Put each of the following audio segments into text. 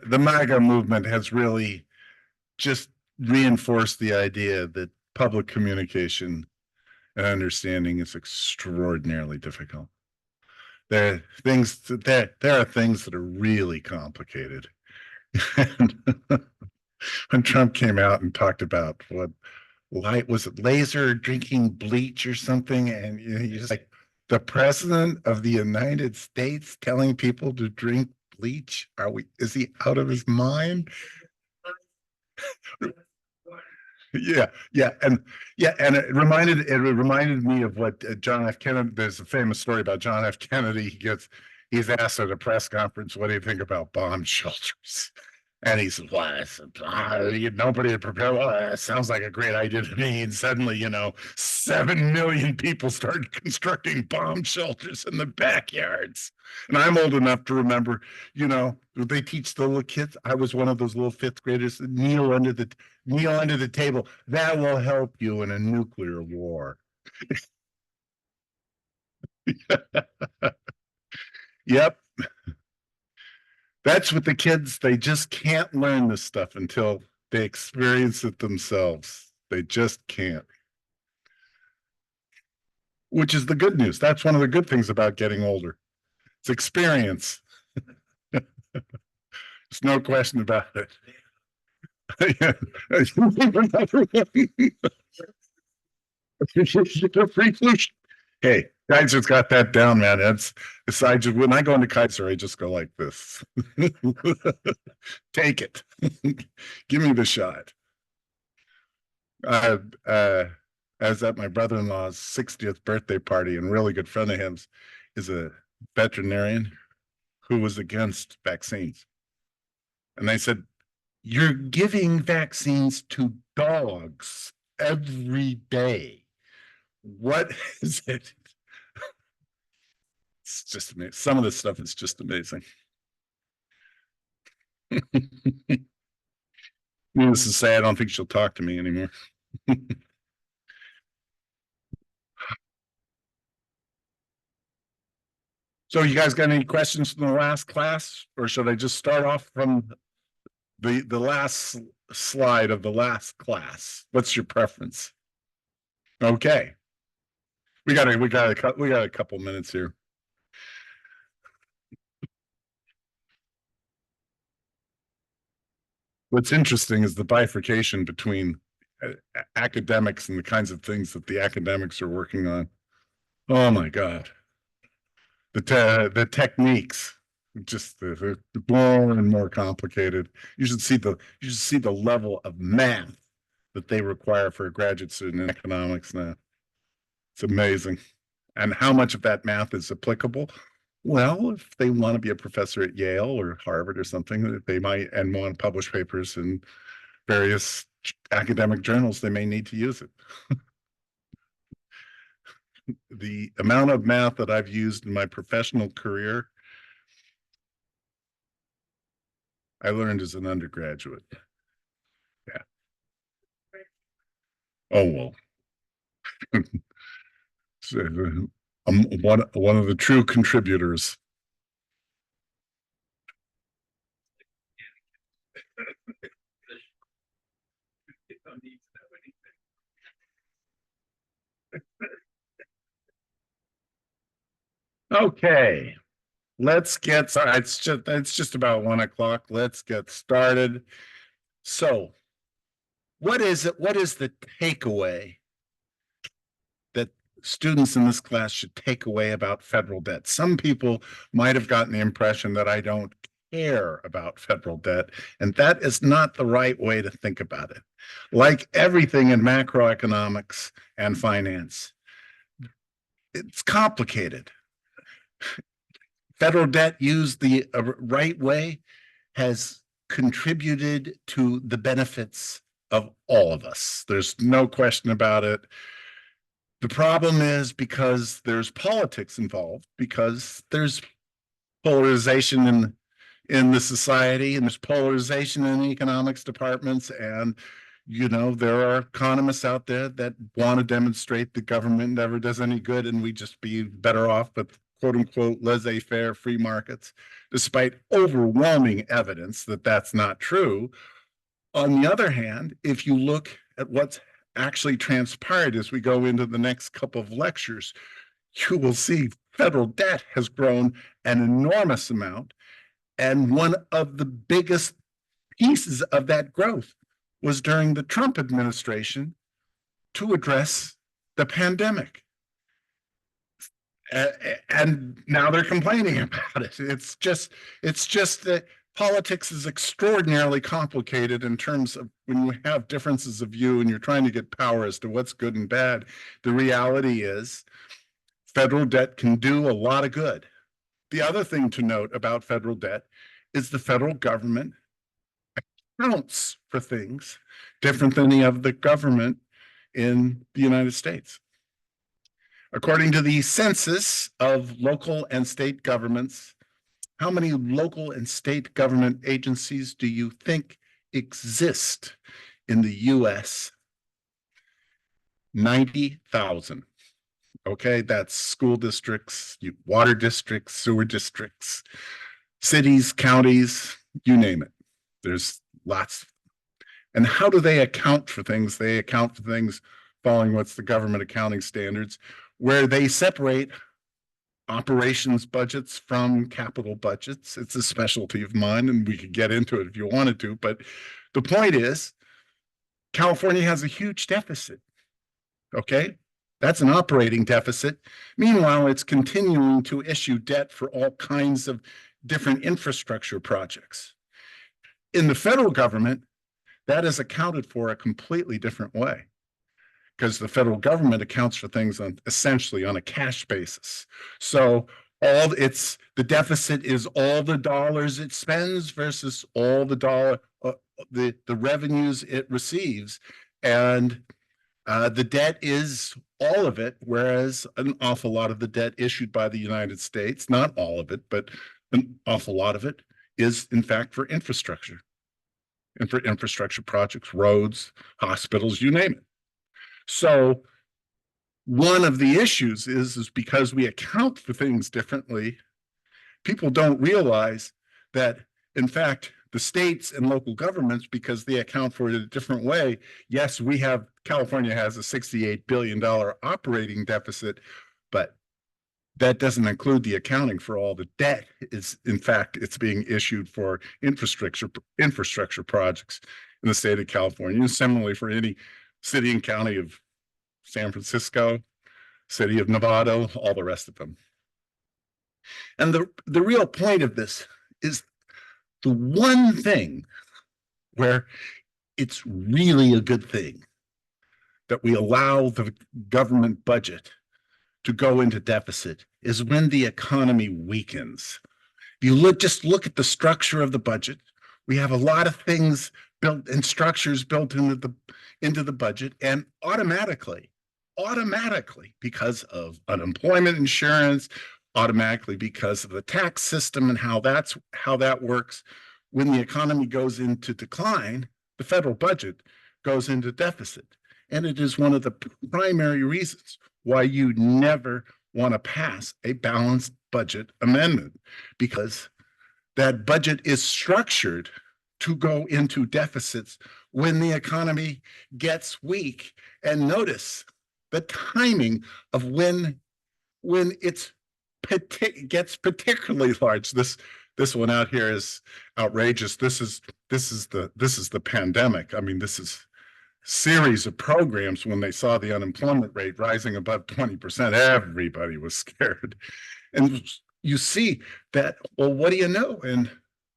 the MAGA movement has really just reinforced the idea that public communication and understanding is extraordinarily difficult. There are things that there are things that are really complicated. And when Trump came out and talked about what light was it laser drinking bleach or something, and you're just like, the president of the United States telling people to drink bleach? Is he out of his mind? Yeah, and it reminded me of what John F. Kennedy. There's a famous story about John F. Kennedy. He's asked at a press conference, "What do you think about bomb shelters?" And he said, "Well, nobody had prepared. Well, that sounds like a great idea to me." And suddenly, 7 million people started constructing bomb shelters in the backyards. And I'm old enough to remember, they teach the little kids. I was one of those little fifth graders. Kneel under the table. That will help you in a nuclear war. Yep. That's what the kids, they just can't learn this stuff until they experience it themselves. They just can't. Which is the good news. That's one of the good things about getting older. It's experience. There's no question about it. Hey, Kaiser's got that down, man. When I go into Kaiser, I just go like this. Take it. Give me the shot. I was at my brother-in-law's 60th birthday party, and a really good friend of his is a veterinarian who was against vaccines. And they said, "You're giving vaccines to dogs every day. What is it?" It's just amazing. Some of this stuff is just amazing. Needless to say, I don't think she'll talk to me anymore. So you guys got any questions from the last class, or should I just start off from the last slide of the last class? What's your preference? Okay. We got a couple minutes here. What's interesting is the bifurcation between academics and the kinds of things that the academics are working on. Oh my God. The techniques just they're more and more complicated. You should see the level of math that they require for a graduate student in economics now. It's amazing. And how much of that math is applicable? Well, if they want to be a professor at Yale or Harvard or something, they might and want to publish papers in various academic journals, they may need to use it. The amount of math that I've used in my professional career, I learned as an undergraduate. Yeah. Oh, well. So, I'm one of the true contributors. Okay, let's get started. It's just about 1 o'clock. Let's get started. So, what is it? What is the takeaway that students in this class should take away about federal debt? Some people might have gotten the impression that I don't care about federal debt, and that is not the right way to think about it. Like everything in macroeconomics and finance, it's complicated. Federal debt used the right way has contributed to the benefits of all of us. There's no question about it. The problem is because there's politics involved, because there's polarization in the society, and there's polarization in economics departments, and there are economists out there that want to demonstrate the government never does any good and we just be better off with quote unquote laissez-faire free markets. despite overwhelming evidence that that's not true. On the other hand, if you look at what's actually transpired as we go into the next couple of lectures, you will see federal debt has grown an enormous amount. And one of the biggest pieces of that growth was during the Trump administration to address the pandemic. And now they're complaining about it. It's just that politics is extraordinarily complicated in terms of when you have differences of view and you're trying to get power as to what's good and bad. The reality is federal debt can do a lot of good. The other thing to note about federal debt is the federal government accounts for things different than the other government in the United States. According to the census of local and state governments, how many local and state government agencies do you think exist in the US? 90,000. Okay, that's school districts, water districts, sewer districts, cities, counties, you name it. There's lots. And how do they account for things? They account for things following what's the government accounting standards, where they separate operations budgets from capital budgets. It's a specialty of mine, and we could get into it if you wanted to. But the point is, California has a huge deficit. Okay, that's an operating deficit. Meanwhile, it's continuing to issue debt for all kinds of different infrastructure projects. In the federal government, that is accounted for a completely different way, because the federal government accounts for things essentially on a cash basis. So the deficit is all the dollars it spends versus all the revenues it receives, and the debt is all of it, whereas an awful lot of the debt issued by the United States, not all of it, but an awful lot of it, is in fact for infrastructure. And for infrastructure projects, roads, hospitals, you name it. So one of the issues is because we account for things differently, people don't realize that, in fact, the states and local governments, because they account for it in a different way, yes, California has a $68 billion operating deficit, but that doesn't include the accounting for all the debt. In fact, it's being issued for infrastructure projects in the state of California, and similarly for any city and county of San Francisco, city of Nevada, all the rest of them. And the real point of this is the one thing where it's really a good thing that we allow the government budget to go into deficit is when the economy weakens. If you just look at the structure of the budget, we have a lot of things built and structures built into the budget, and automatically, because of unemployment insurance, automatically because of the tax system and how that works, when the economy goes into decline, the federal budget goes into deficit. And it is one of the primary reasons why you never want to pass a balanced budget amendment, because that budget is structured to go into deficits when the economy gets weak. And notice the timing of when it gets particularly large. This one out here is outrageous. This is the pandemic. I mean, this is series of programs. When they saw the unemployment rate rising above 20%, everybody was scared. And you see that, well, what do you know? And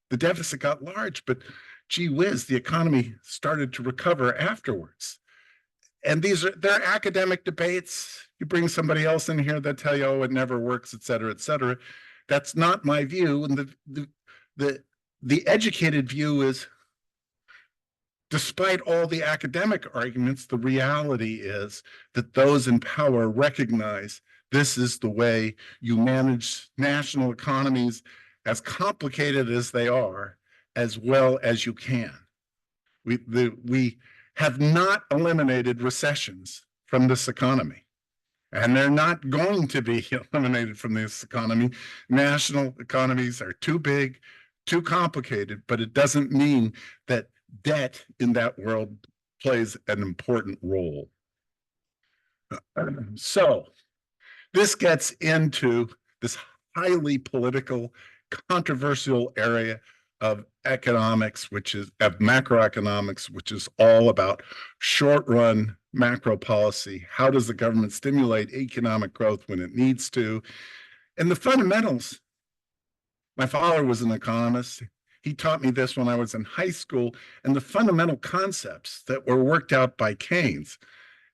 the deficit got large, but gee whiz, the economy started to recover afterwards. And they're academic debates. You bring somebody else in here that tell you, oh, it never works, et cetera, et cetera. That's not my view. And the educated view is, despite all the academic arguments, the reality is that those in power recognize this is the way you manage national economies, as complicated as they are, as well as you can. We have not eliminated recessions from this economy. and they're not going to be eliminated from this economy. National economies are too big, too complicated, but it doesn't mean that debt in that world plays an important role. So this gets into this highly political, controversial area of economics, which is of macroeconomics, which is all about short run macro policy. How does the government stimulate economic growth when it needs to? And the fundamentals. My father was an economist. He taught me this when I was in high school, and the fundamental concepts that were worked out by Keynes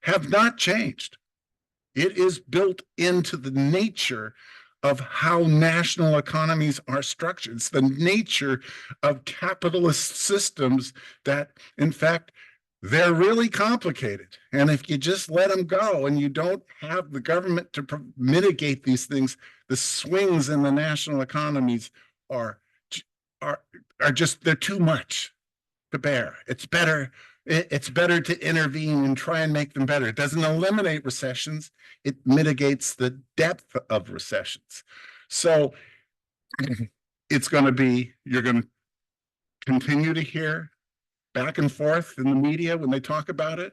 have not changed. It is built into the nature of how national economies are structured. It's the nature of capitalist systems that, in fact, they're really complicated. And if you just let them go and you don't have the government to mitigate these things, the swings in the national economies are just, they're too much to bear. It's better to intervene and try and make them better. It doesn't eliminate recessions. It mitigates the depth of recessions. So it's going to be, you're going to continue to hear back and forth in the media when they talk about it.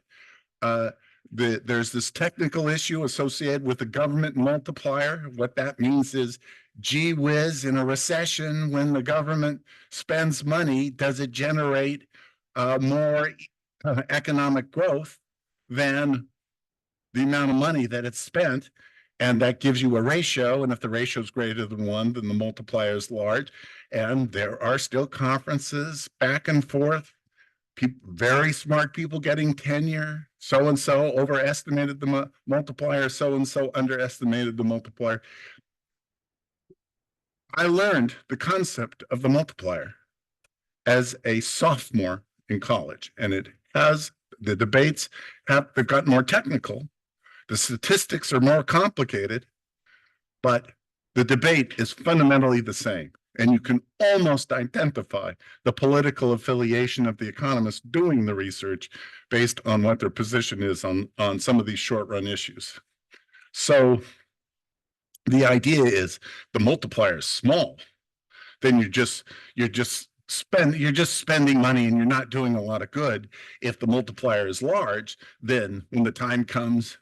There's this technical issue associated with the government multiplier. What that means is, gee whiz, in a recession, when the government spends money, does it generate more economic growth than the amount of money that it's spent? And that gives you a ratio. And if the ratio is greater than 1, then the multiplier is large. And there are still conferences back and forth. Very smart people getting tenure. So-and-so overestimated the multiplier. So-and-so underestimated the multiplier. I learned the concept of the multiplier as a sophomore in college, and the debates they've gotten more technical. The statistics are more complicated, but the debate is fundamentally the same. And you can almost identify the political affiliation of the economists doing the research based on what their position is on some of these short-run issues. So the idea is the multiplier is small, then you're just spending money and you're not doing a lot of good. If the multiplier is large, then when the time comes,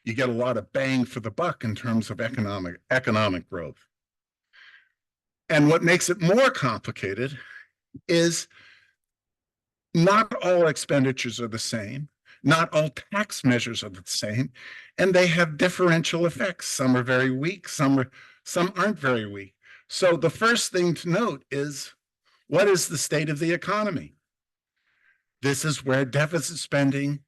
you get a lot of bang for the buck in terms of economic growth. And what makes it more complicated is not all expenditures are the same. Not all tax measures are the same, and they have differential effects. Some are very weak, some aren't very weak. So the first thing to note is, what is the state of the economy? This is where deficit spending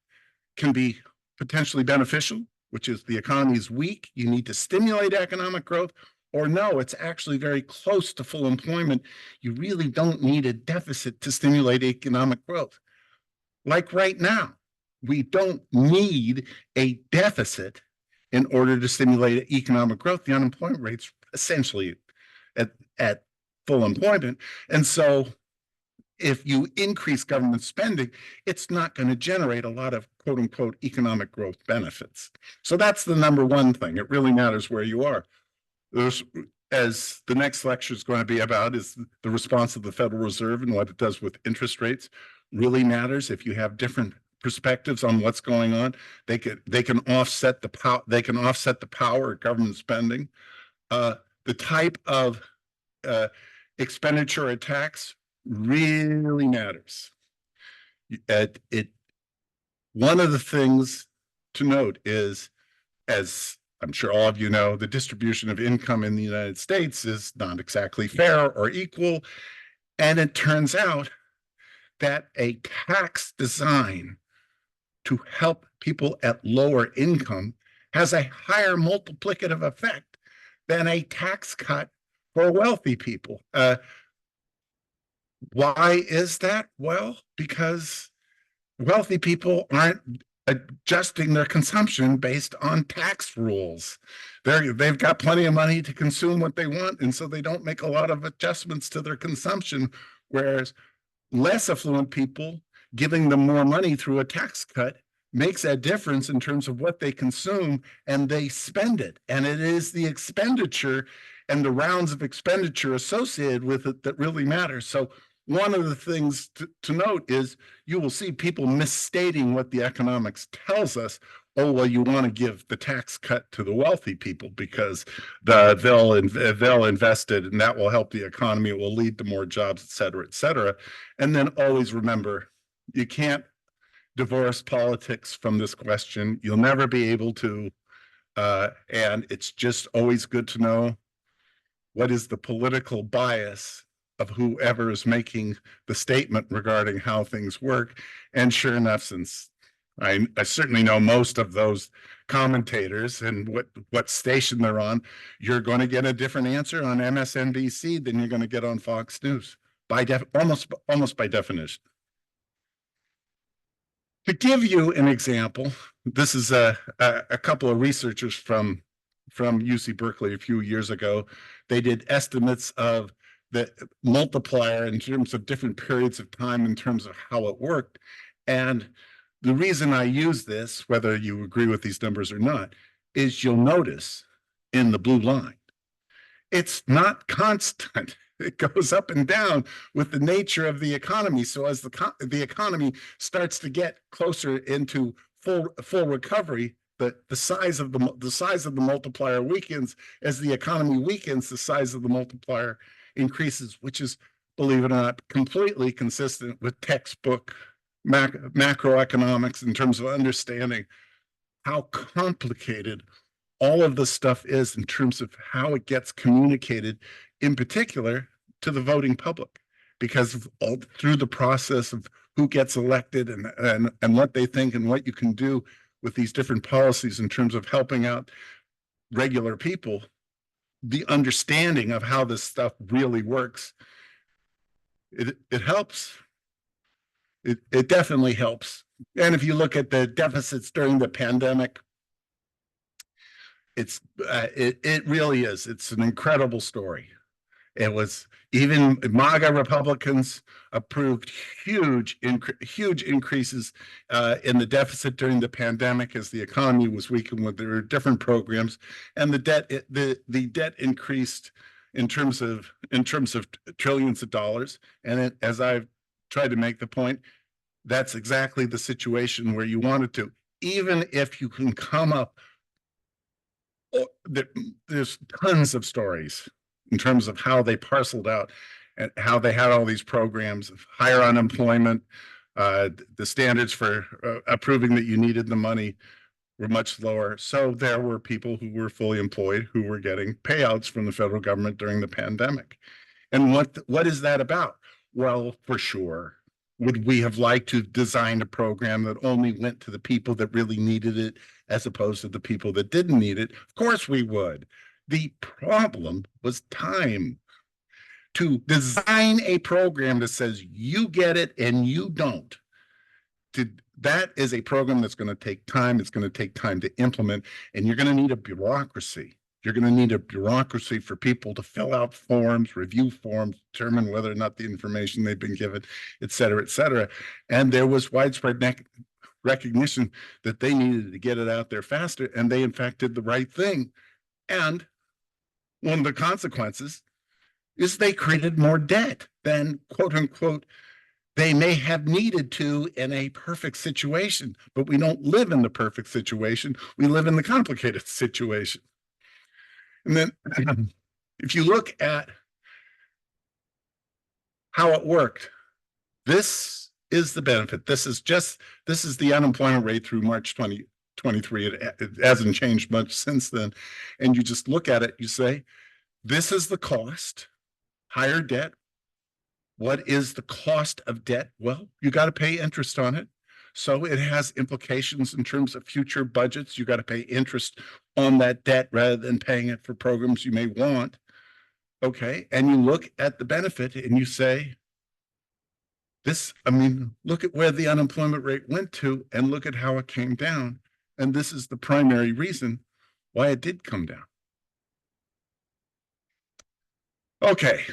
can be potentially beneficial, which is the economy is weak, you need to stimulate economic growth, or no, it's actually very close to full employment. You really don't need a deficit to stimulate economic growth. Like right now, we don't need a deficit in order to stimulate economic growth. The unemployment rate's essentially at full employment. And so if you increase government spending, it's not going to generate a lot of quote unquote economic growth benefits. So that's the number one thing. It really matters where you are. As the next lecture is going to be about, is the response of the Federal Reserve and what it does with interest rates really matters. If you have different perspectives on what's going on, they can offset the power of government spending. The type of expenditure or tax really matters. One of the things to note is, as I'm sure all of you know, the distribution of income in the United States is not exactly fair or equal. And it turns out that a tax design to help people at lower income has a higher multiplicative effect than a tax cut for wealthy people. Why is that? Well, because wealthy people aren't adjusting their consumption based on tax rules. They've got plenty of money to consume what they want, and so they don't make a lot of adjustments to their consumption, whereas less affluent people, giving them more money through a tax cut, makes a difference in terms of what they consume, and they spend it. And it is the expenditure and the rounds of expenditure associated with it that really matters. So one of the things to note is you will see people misstating what the economics tells us. Oh, well, you want to give the tax cut to the wealthy people because they'll invest it and that will help the economy. It will lead to more jobs, et cetera, et cetera. And then always remember, you can't divorce politics from this question. You'll never be able to. And it's just always good to know what is the political bias of whoever is making the statement regarding how things work. And sure enough, since I certainly know most of those commentators and what station they're on, you're going to get a different answer on MSNBC than you're going to get on Fox News by almost by definition. To give you an example, this is a couple of researchers from UC Berkeley a few years ago. They did estimates of the multiplier in terms of different periods of time in terms of how it worked. And the reason I use this, whether you agree with these numbers or not, is you'll notice in the blue line, it's not constant. It goes up and down with the nature of the economy. So as the economy starts to get closer into full recovery, the size of the multiplier weakens. As the economy weakens, the size of the multiplier increases, which is, believe it or not, completely consistent with textbook macroeconomics in terms of understanding how complicated all of this stuff is in terms of how it gets communicated, in particular to the voting public, because of all through the process of who gets elected and what they think and what you can do with these different policies in terms of helping out regular people, the understanding of how this stuff really works, it helps. It definitely helps. And if you look at the deficits during the pandemic, it really is. It's an incredible story. It was even MAGA Republicans approved huge increases in the deficit during the pandemic as the economy was weakened with their different programs, and the debt increased in terms of trillions of dollars. And as I've tried to make the point, that's exactly the situation where you want it to. Even if you can come up, there's tons of stories in terms of how they parceled out and how they had all these programs of higher unemployment. The standards for approving that you needed the money were much lower. So there were people who were fully employed who were getting payouts from the federal government during the pandemic. And what is that about? Well, for sure, would we have liked to design a program that only went to the people that really needed it as opposed to the people that didn't need it? Of course we would. The problem was time. To design a program that says you get it and you don't, that is a program that's going to take time. It's going to take time to implement, and you're going to need a bureaucracy. You're going to need a bureaucracy for people to fill out forms, review forms, determine whether or not the information they've been given, et cetera, et cetera. And there was widespread recognition that they needed to get it out there faster, and they in fact did the right thing. And one of the consequences is they created more debt than, quote unquote, they may have needed to in a perfect situation. But we don't live in the perfect situation. We live in the complicated situation. And then if you look at how it worked, this is the benefit. This is the unemployment rate through March 2023. It hasn't changed much since then. And you just look at it, you say, this is the cost, higher debt. What is the cost of debt? Well, you got to pay interest on it. So it has implications in terms of future budgets. You got to pay interest on that debt rather than paying it for programs you may want. Okay. And you look at the benefit and you say, look at where the unemployment rate went to and look at how it came down. And this is the primary reason why it did come down. Okay.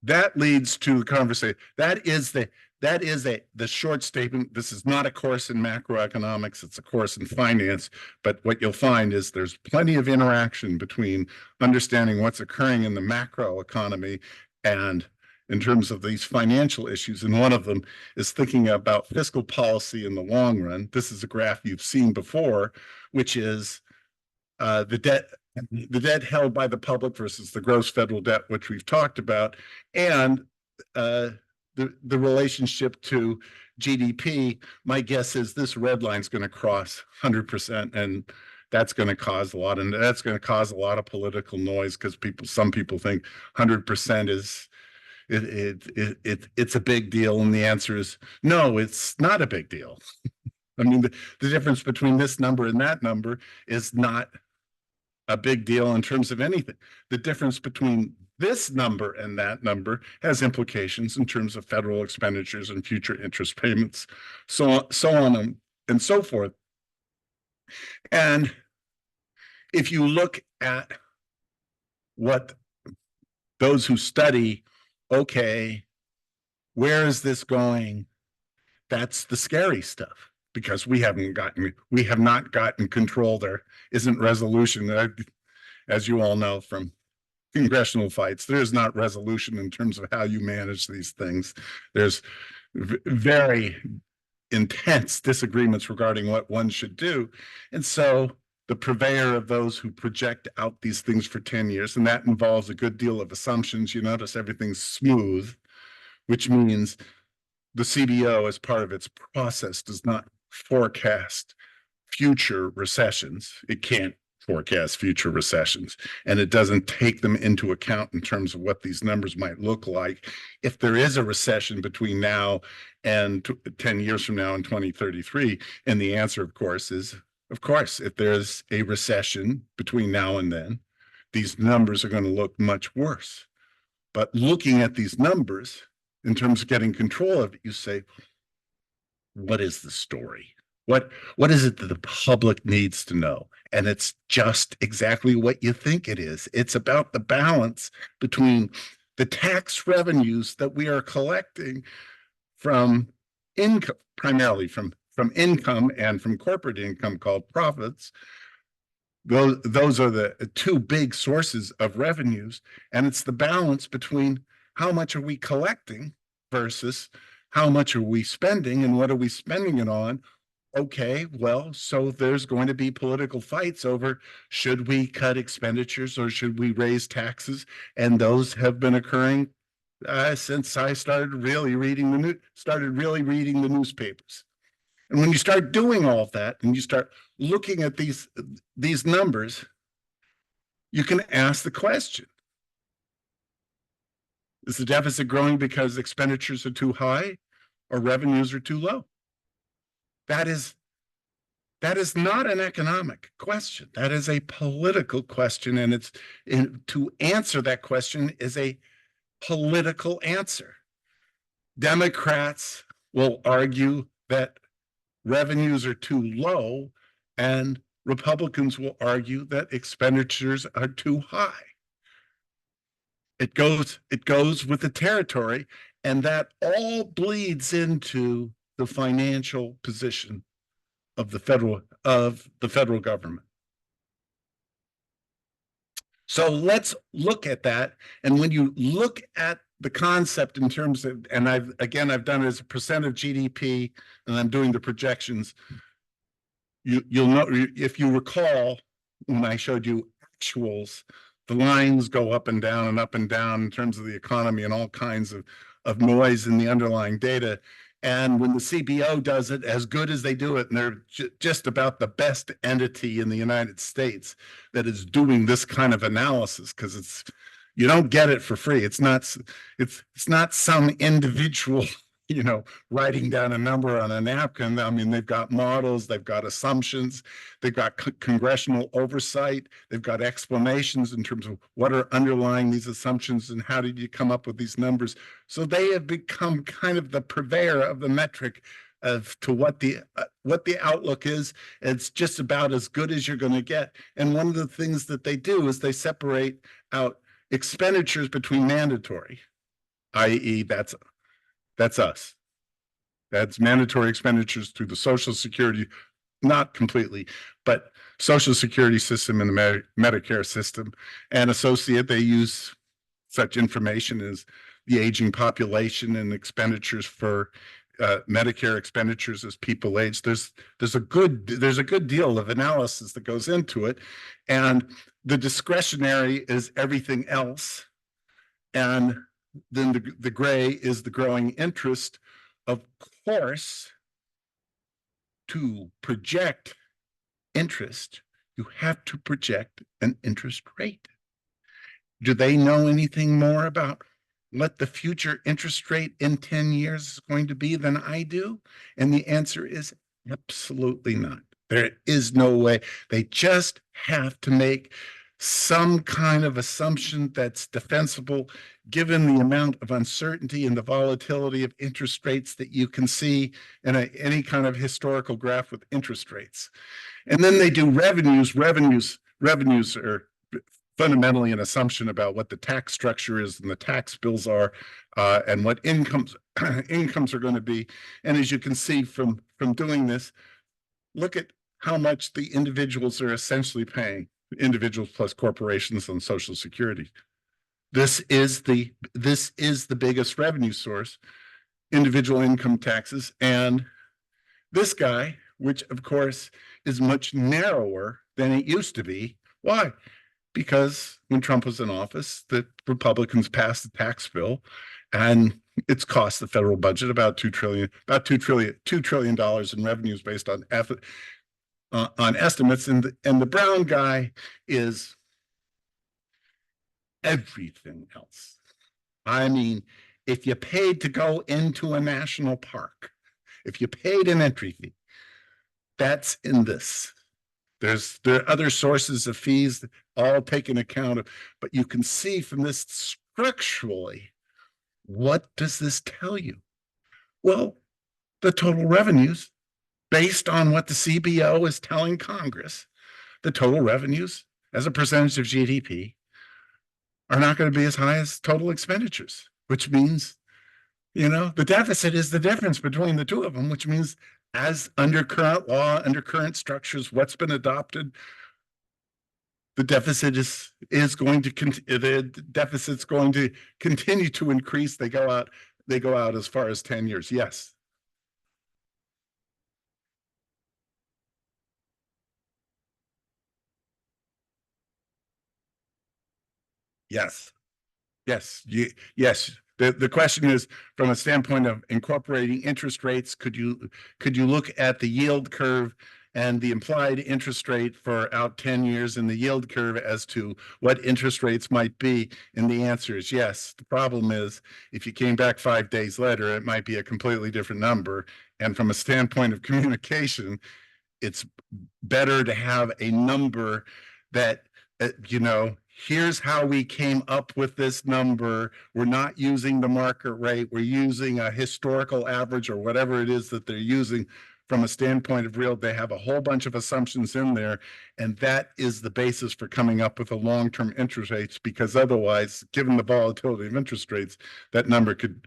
that leads to the conversation. The short statement. This is not a course in macroeconomics, it's a course in finance. But what you'll find is there's plenty of interaction between understanding what's occurring in the macro economy and in terms of these financial issues. And one of them is thinking about fiscal policy in the long run. This is a graph you've seen before, which is the debt held by the public versus the gross federal debt, which we've talked about, and the relationship to GDP. My guess is this red line is going to cross 100%, and that's going to cause a lot, and that's going to cause a lot of political noise because some people think 100% is it's a big deal, and the answer is no, it's not a big deal. I mean, the difference between this number and that number is not a big deal in terms of anything. The difference between this number and that number has implications in terms of federal expenditures and future interest payments, so on and so forth. And if you look at what those who study, okay, where is this going? That's the scary stuff, because we have not gotten control. There isn't resolution. As you all know from congressional fights, there is not resolution in terms of how you manage these things. There's very intense disagreements regarding what one should do. And so the purveyor of those who project out these things for 10 years, and that involves a good deal of assumptions. You notice everything's smooth, which means the CBO, as part of its process, does not forecast future recessions. It can't forecast future recessions, and it doesn't take them into account in terms of what these numbers might look like if there is a recession between now and 10 years from now in 2033. And the answer, of course, is, of course, if there's a recession between now and then, these numbers are going to look much worse. But looking at these numbers in terms of getting control of it, you say, what is the story? What is it that the public needs to know? And it's just exactly what you think it is. It's about the balance between the tax revenues that we are collecting from income, primarily from income and from corporate income called profits. Those are the two big sources of revenues. And it's the balance between how much are we collecting versus how much are we spending, and what are we spending it on? Okay, well, so there's going to be political fights over, should we cut expenditures or should we raise taxes? And those have been occurring since I started really reading the newspapers. And when you start doing all of that and you start looking at these numbers, you can ask the question, is the deficit growing because expenditures are too high or revenues are too low? That is not an economic question. That is a political question, and to answer that question is a political answer. Democrats will argue that revenues are too low, and Republicans will argue that expenditures are too high. It goes with the territory, and that all bleeds into the financial position of the federal government. So let's look at that. And when you look at the concept in terms of, and I've done it as a percent of GDP, and I'm doing the projections. You'll know, if you recall, when I showed you actuals, the lines go up and down in terms of the economy and all kinds of noise in the underlying data. And when the CBO does it as good as they do it, and they're just about the best entity in the United States that is doing this kind of analysis, because you don't get it for free. It's not some individual, writing down a number on a napkin. I mean, they've got models, they've got assumptions, they've got congressional oversight, they've got explanations in terms of what are underlying these assumptions and how did you come up with these numbers. So they have become kind of the purveyor of the metric as to what the outlook is. It's just about as good as you're going to get. And one of the things that they do is they separate out expenditures between mandatory. i.e. that's us. That's mandatory expenditures through the Social Security, not completely, but Social Security system and the Medicare system. And associate, they use such information as the aging population and expenditures for Medicare expenditures as people age. There's a good deal of analysis that goes into it, and the discretionary is everything else, and then the gray is the growing interest. Of course, to project interest, you have to project an interest rate. Do they know anything more about what the future interest rate in 10 years is going to be than I do? And the answer is absolutely not. There is no way. They just have to make some kind of assumption that's defensible, given the amount of uncertainty and the volatility of interest rates that you can see in any kind of historical graph with interest rates. And then they do revenues. Revenues are fundamentally an assumption about what the tax structure is and the tax bills are, and what incomes are going to be. And as you can see from doing this, look at how much the individuals are essentially paying, individuals plus corporations, on Social Security. This is the biggest revenue source, individual income taxes. And this guy, which of course is much narrower than it used to be. Why? Because when Trump was in office, the Republicans passed the tax bill, and it's cost the federal budget about $2 trillion in revenues based on estimates. And the brown guy is everything else. I mean, if you paid to go into a national park, if you paid an entry fee, that's in this. There are other sources of fees, all taken account of, but you can see from this structurally, what does this tell you? Well, the total revenues, based on what the CBO is telling Congress, the total revenues as a percentage of GDP are not going to be as high as total expenditures, which means, the deficit is the difference between the two of them, which means, as under current law, under current structures, what's been adopted, the deficit is going to the deficit's going to continue to increase. They go out as far as 10 years. Yes. Yes. Yes. Yes. The question is, from a standpoint of incorporating interest rates, could you look at the yield curve and the implied interest rate for out 10 years in the yield curve as to what interest rates might be? And the answer is yes. The problem is, if you came back 5 days later, it might be a completely different number. And from a standpoint of communication, it's better to have a number that, here's how we came up with this number. We're not using the market rate. We're using a historical average or whatever it is that they're using. From a standpoint of real, they have a whole bunch of assumptions in there, and that is the basis for coming up with a long-term interest rates, because otherwise, given the volatility of interest rates, that number could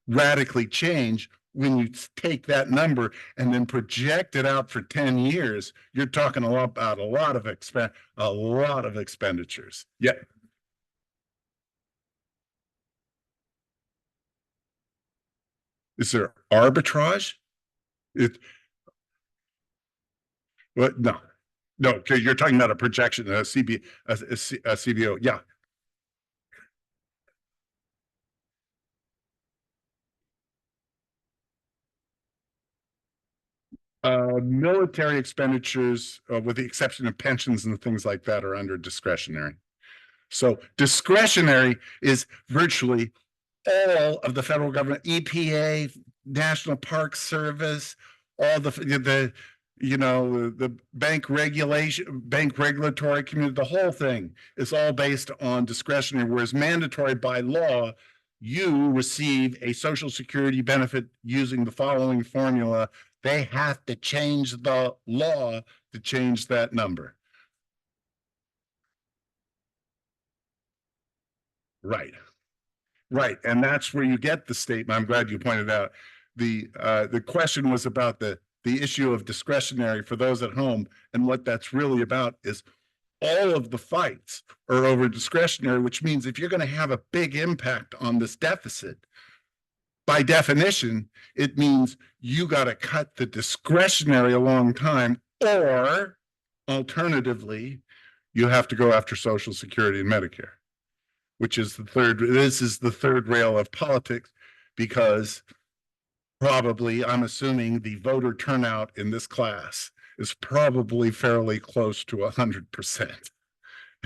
radically change. When you take that number and then project it out for 10 years, you're talking about a lot of expenditures. Yeah. Is there arbitrage? It What? No, no. Okay, you're talking about a projection, a CBO. Yeah. Military expenditures, with the exception of pensions and things like that, are under discretionary. So discretionary is virtually all of the federal government, EPA, National Park Service, all the bank regulation, bank regulatory community, the whole thing is all based on discretionary, whereas mandatory by law, you receive a Social Security benefit using the following formula. They have to change the law to change that number. Right. Right, and that's where you get the statement. I'm glad you pointed out. The question was about the issue of discretionary for those at home, and what that's really about is all of the fights are over discretionary, which means if you're going to have a big impact on this deficit, by definition, it means you got to cut the discretionary a long time, or alternatively, you have to go after Social Security and Medicare, which is this is the third rail of politics, because probably, I'm assuming the voter turnout in this class is probably fairly close to 100%.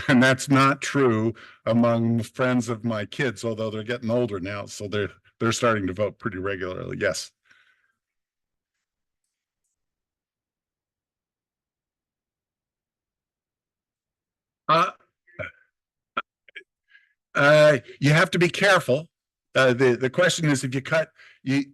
And that's not true among friends of my kids, although they're getting older now, so they're starting to vote pretty regularly. Yes. Uh, you have to be careful. The question is, if you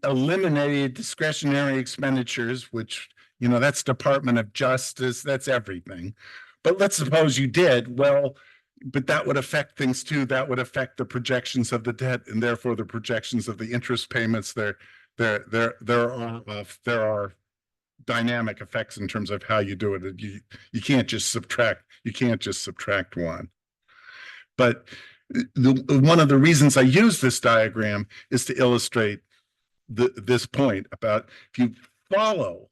eliminated discretionary expenditures, which, that's Department of Justice, that's everything. But let's suppose you did. Well, but that would affect things too. That would affect the projections of the debt, and therefore the projections of the interest payments. There are dynamic effects in terms of how you do it. You can't just subtract. You can't just subtract one. But one of the reasons I use this diagram is to illustrate this point about, if you follow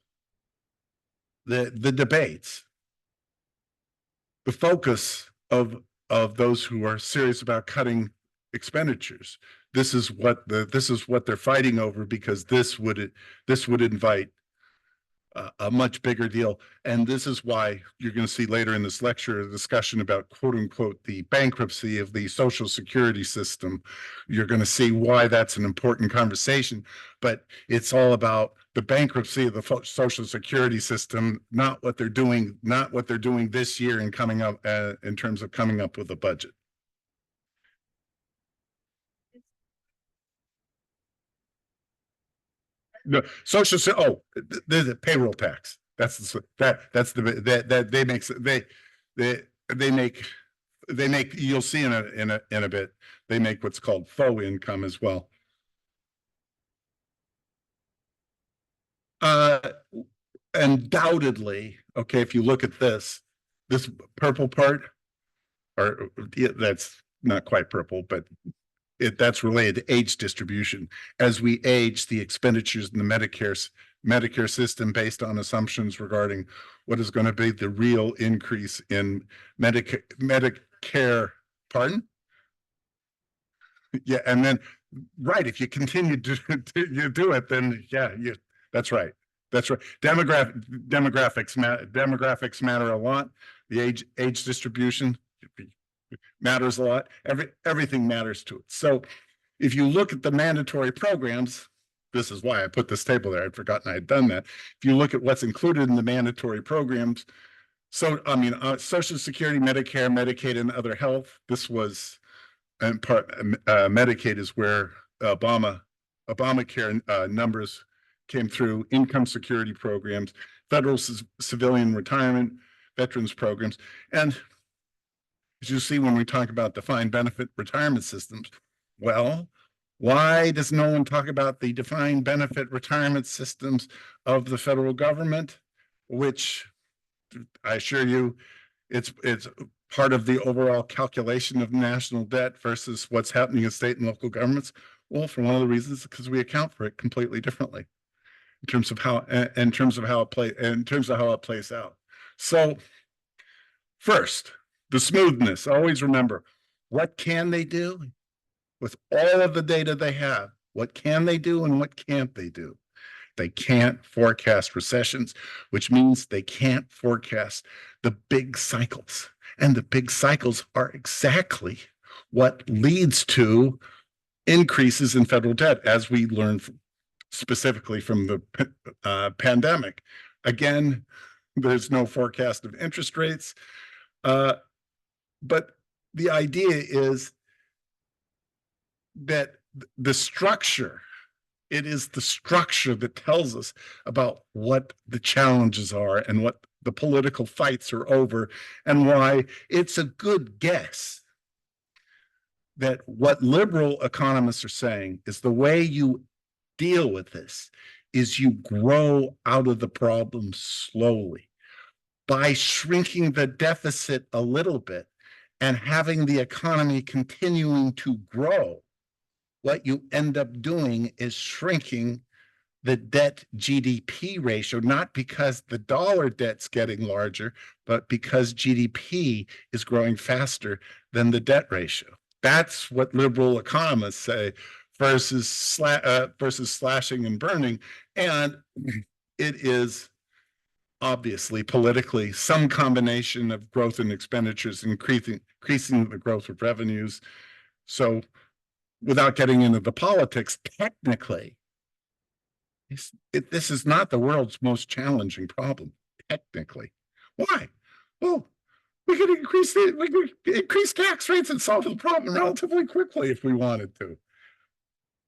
the debates, the focus of those who are serious about cutting expenditures, this is what they're fighting over, because this would invite a much bigger deal. And this is why you're going to see later in this lecture a discussion about, quote unquote, the bankruptcy of the Social Security system. You're going to see why that's an important conversation, but it's all about the bankruptcy of the Social Security system, not what they're doing this year and coming up in terms of coming up with a budget. No, the payroll tax. That's the they make you'll see in a bit, they make what's called faux income as well. Uh, Undoubtedly, okay, if you look at this purple part, or yeah, that's not quite purple, but that's related to age distribution. As we age, the expenditures in the Medicare system, based on assumptions regarding what is going to be the real increase in Medicare, pardon? Yeah, and then, right, if you continue to you do it, then yeah, that's right. That's right. Demographics matter a lot. The age distribution matters a lot. Everything matters to it. So if you look at the mandatory programs, this is why I put this table there. I'd forgotten I had done that. If you look at what's included in the mandatory programs, so I mean, Social Security, Medicare, Medicaid, and other health. This was, and part Medicaid is where Obamacare numbers came through. Income security programs, federal civilian retirement, veterans programs, and as you see when we talk about defined benefit retirement systems, well, why does no one talk about the defined benefit retirement systems of the federal government, which I assure you, it's part of the overall calculation of national debt versus what's happening in state and local governments? Well, for one of the reasons, because we account for it completely differently in terms of how it plays out. So first, the smoothness. Always remember, what can they do with all of the data they have? What can they do and what can't they do? They can't forecast recessions, which means they can't forecast the big cycles. And the big cycles are exactly what leads to increases in federal debt, as we learned specifically from the pandemic. Again, there's no forecast of interest rates. But the idea is that the structure, it is the structure that tells us about what the challenges are and what the political fights are over, and why it's a good guess that what liberal economists are saying is the way you deal with this is you grow out of the problem slowly by shrinking the deficit a little bit and having the economy continuing to grow. What you end up doing is shrinking the debt GDP ratio, not because the dollar debt's getting larger, but because GDP is growing faster than the debt ratio. That's what liberal economists say versus slashing and burning. And it is obviously politically some combination of growth in expenditures, increasing the growth of revenues. So without getting into the politics, technically, this is not the world's most challenging problem, technically. Why? Well, we could increase tax rates and solve the problem relatively quickly if we wanted to.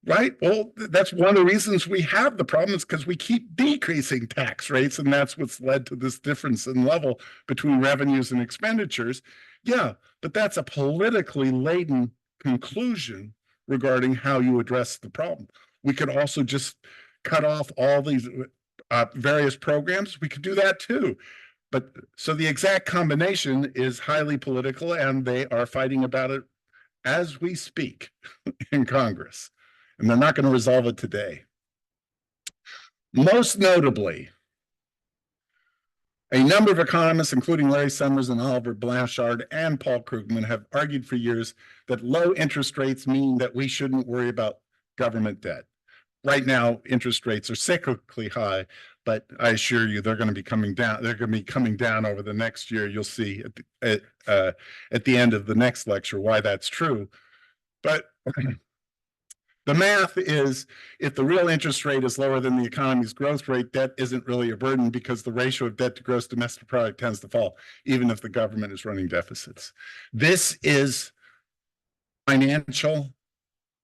Right? Well, that's one of the reasons we have the problem is because we keep decreasing tax rates, and that's what's led to this difference in level between revenues and expenditures. Yeah, but that's a politically laden conclusion regarding how you address the problem. We could also just cut off all these various programs. We could do that too. But so the exact combination is highly political, and they are fighting about it as we speak in Congress. And they're not going to resolve it today. Most notably, a number of economists, including Larry Summers and Oliver Blanchard and Paul Krugman, have argued for years that low interest rates mean that we shouldn't worry about government debt. Right now, interest rates are cyclically high, but I assure you they're going to be coming down. They're going to be coming down over the next year. You'll see at the end of the next lecture why that's true. But the math is if the real interest rate is lower than the economy's growth rate, debt isn't really a burden because the ratio of debt to gross domestic product tends to fall, even if the government is running deficits. This is financial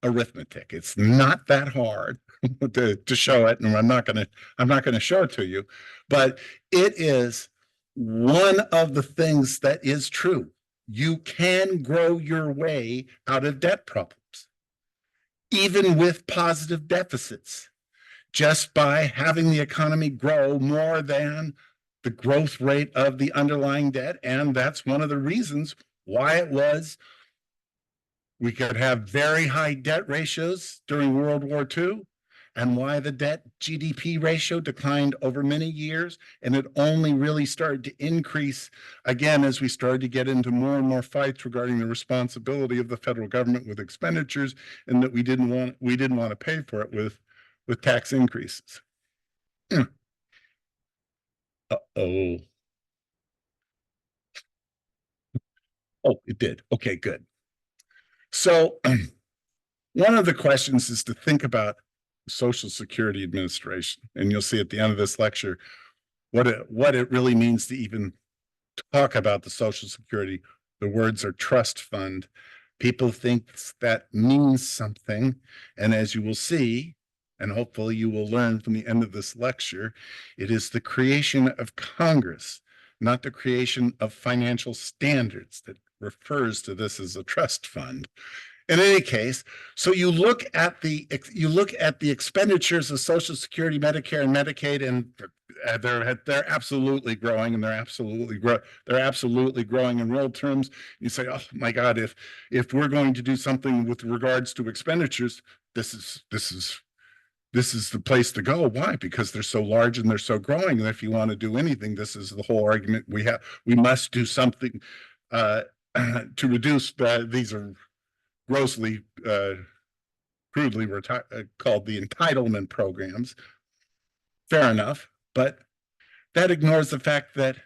arithmetic. It's not that hard to show it, and I'm not going to show it to you, but it is one of the things that is true. You can grow your way out of debt problems, even with positive deficits, just by having the economy grow more than the growth rate of the underlying debt. And that's one of the reasons why it was we could have very high debt ratios during World War II, and why the debt GDP ratio declined over many years. And it only really started to increase again as we started to get into more and more fights regarding the responsibility of the federal government with expenditures, and that we didn't want to pay for it with tax increases. Uh-oh. Oh, it did. Okay, good. So one of the questions is to think about Social Security Administration. And you'll see at the end of this lecture what it really means to even talk about the Social Security. The words are trust fund. People think that means something. And as you will see, and hopefully you will learn from the end of this lecture, it is the creation of Congress, not the creation of financial standards, that refers to this as a trust fund. In any case, so you look at the expenditures of Social Security, Medicare, and Medicaid, and they're absolutely growing, and they're absolutely growing in real terms. You say, oh my God, if we're going to do something with regards to expenditures, this is the place to go. Why? Because they're so large and they're so growing. And if you want to do anything, this is the whole argument we have. We must do something to reduce these are grossly, crudely called the entitlement programs. Fair enough, but that ignores the fact that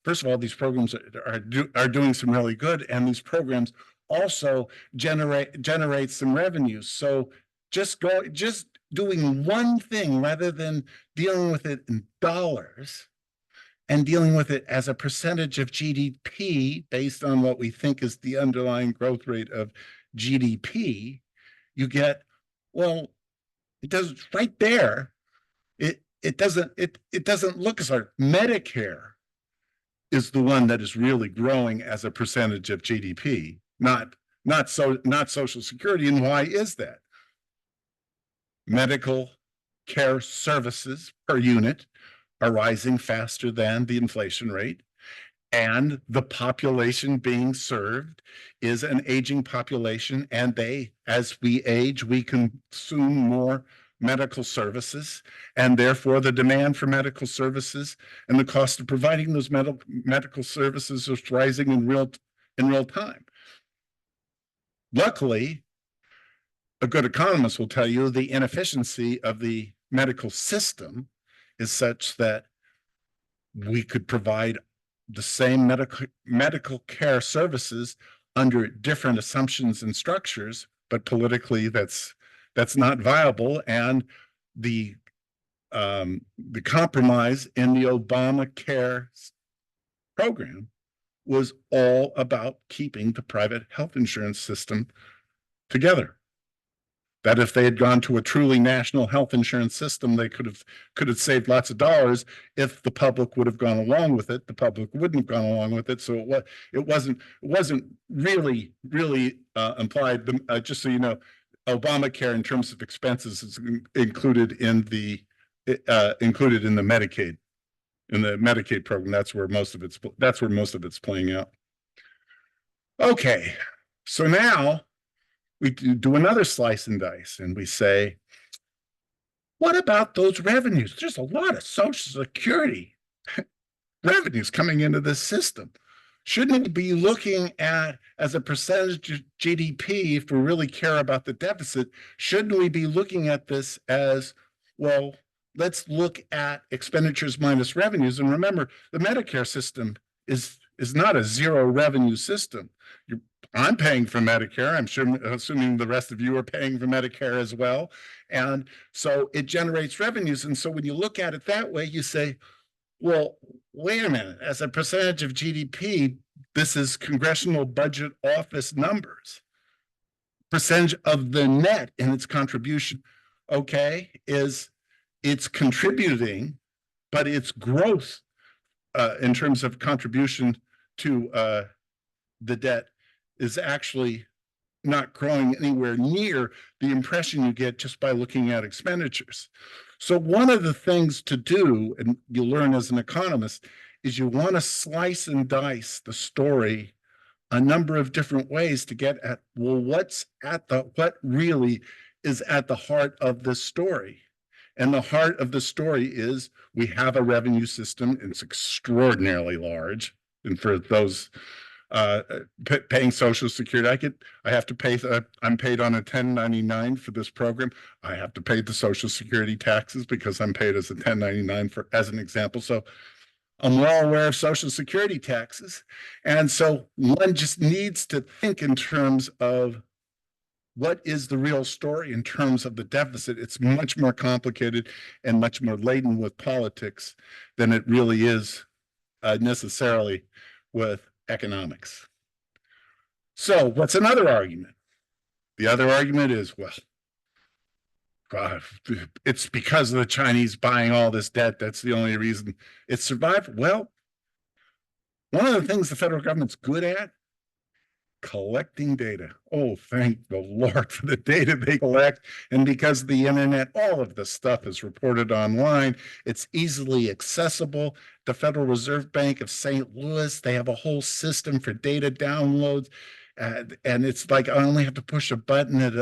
first of all, these programs are doing some really good, and these programs also generate some revenues. So just doing one thing rather than dealing with it in dollars, and dealing with it as a percentage of GDP based on what we think is the underlying growth rate of GDP, you get, well, it does right there. It doesn't look as hard. Medicare is the one that is really growing as a percentage of GDP. not not Social Security. And why is that? Medical care services per unit are rising faster than the inflation rate, and the population being served is an aging population, and as we age, we consume more medical services, and therefore the demand for medical services and the cost of providing those medical services is rising in real time. Luckily, a good economist will tell you the inefficiency of the medical system is such that we could provide the same medical care services under different assumptions and structures, but politically that's not viable. And the compromise in the Obamacare program was all about keeping the private health insurance system together. That if they had gone to a truly national health insurance system, they could have saved lots of dollars if the public would have gone along with it. The public wouldn't have gone along with it, so it wasn't really implied. Just so you know, Obamacare in terms of expenses is included in the Medicaid program. That's where most of it's playing out. Okay, so now we do another slice and dice, and we say, what about those revenues? There's a lot of Social Security revenues coming into this system. Shouldn't we be looking at, as a percentage of GDP, if we really care about the deficit, shouldn't we be looking at this as, well, let's look at expenditures minus revenues? And remember, the Medicare system is not a zero revenue system. I'm paying for Medicare. Assuming the rest of you are paying for Medicare as well. And so it generates revenues. And so when you look at it that way, you say, well, wait a minute, as a percentage of GDP, this is Congressional Budget Office numbers. Percentage of the net in its contribution, okay, it's contributing, but its growth in terms of contribution to the debt is actually not growing anywhere near the impression you get just by looking at expenditures. So one of the things to do, and you learn as an economist, is you want to slice and dice the story a number of different ways to get at, well, what really is at the heart of this story. And the heart of the story is we have a revenue system. It's extraordinarily large. And for those paying Social Security, I have to pay, I'm paid on a 1099 for this program. I have to pay the Social Security taxes because I'm paid as a 1099 as an example. So I'm well aware of Social Security taxes. And so one just needs to think in terms of what is the real story in terms of the deficit. It's much more complicated and much more laden with politics than it really is necessarily with economics. So what's another argument? The other argument is, well, it's because of the Chinese buying all this debt. That's the only reason it survived. Well, one of the things the federal government's good at, collecting data. Oh, thank the Lord for the data they collect. And because of the internet, all of this stuff is reported online. It's easily accessible. The Federal Reserve Bank of St. Louis, they have a whole system for data downloads. And it's like I only have to push a button, it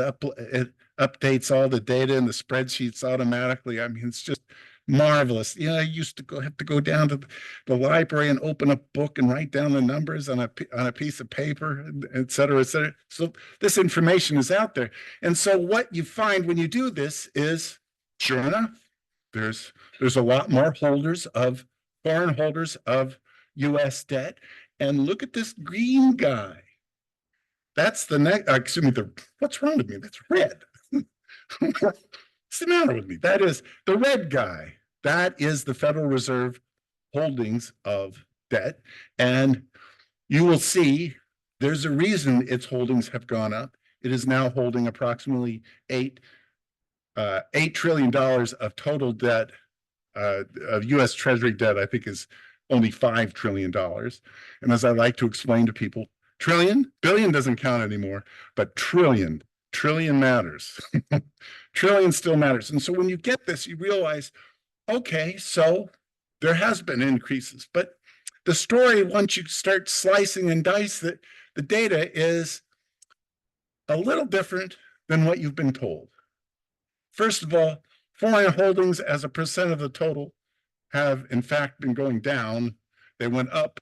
updates all the data in the spreadsheets automatically. I mean, it's just marvelous. You know, I used to have to go down to the library and open a book and write down the numbers on a piece of paper, et cetera, et cetera. So this information is out there. And so what you find when you do this is, sure enough, there's a lot more foreign holders of US debt. And look at this green guy. That's the next, excuse me, what's wrong with me? That's red. What's the matter with me? That is the red guy. That is the Federal Reserve holdings of debt. And you will see there's a reason its holdings have gone up. It is now holding approximately $8 trillion of total debt, of US Treasury debt, I think is only $5 trillion. And as I like to explain to people, Trillion, billion doesn't count anymore, but trillion matters. Trillion still matters. And so when you get this, you realize, okay, so there has been increases, but the story, once you start slicing and dice it, the data is a little different than what you've been told. First of all, foreign holdings as a percent of the total have in fact been going down. They went up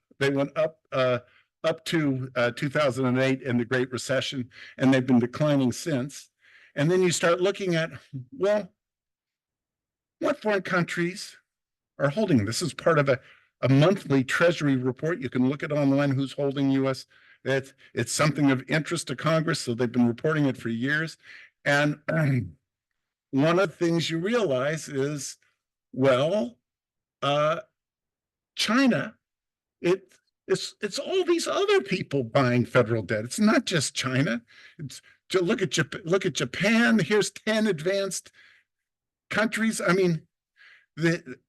up to 2008 and the Great Recession, and they've been declining since. And then you start looking at, well, what foreign countries are holding? This is part of a monthly Treasury report. You can look at online who's holding U.S. It's something of interest to Congress, so they've been reporting it for years. And one of the things you realize is, well, China, it's all these other people buying federal debt. It's not just China. It's look at Japan. Here's 10 advanced countries. I mean,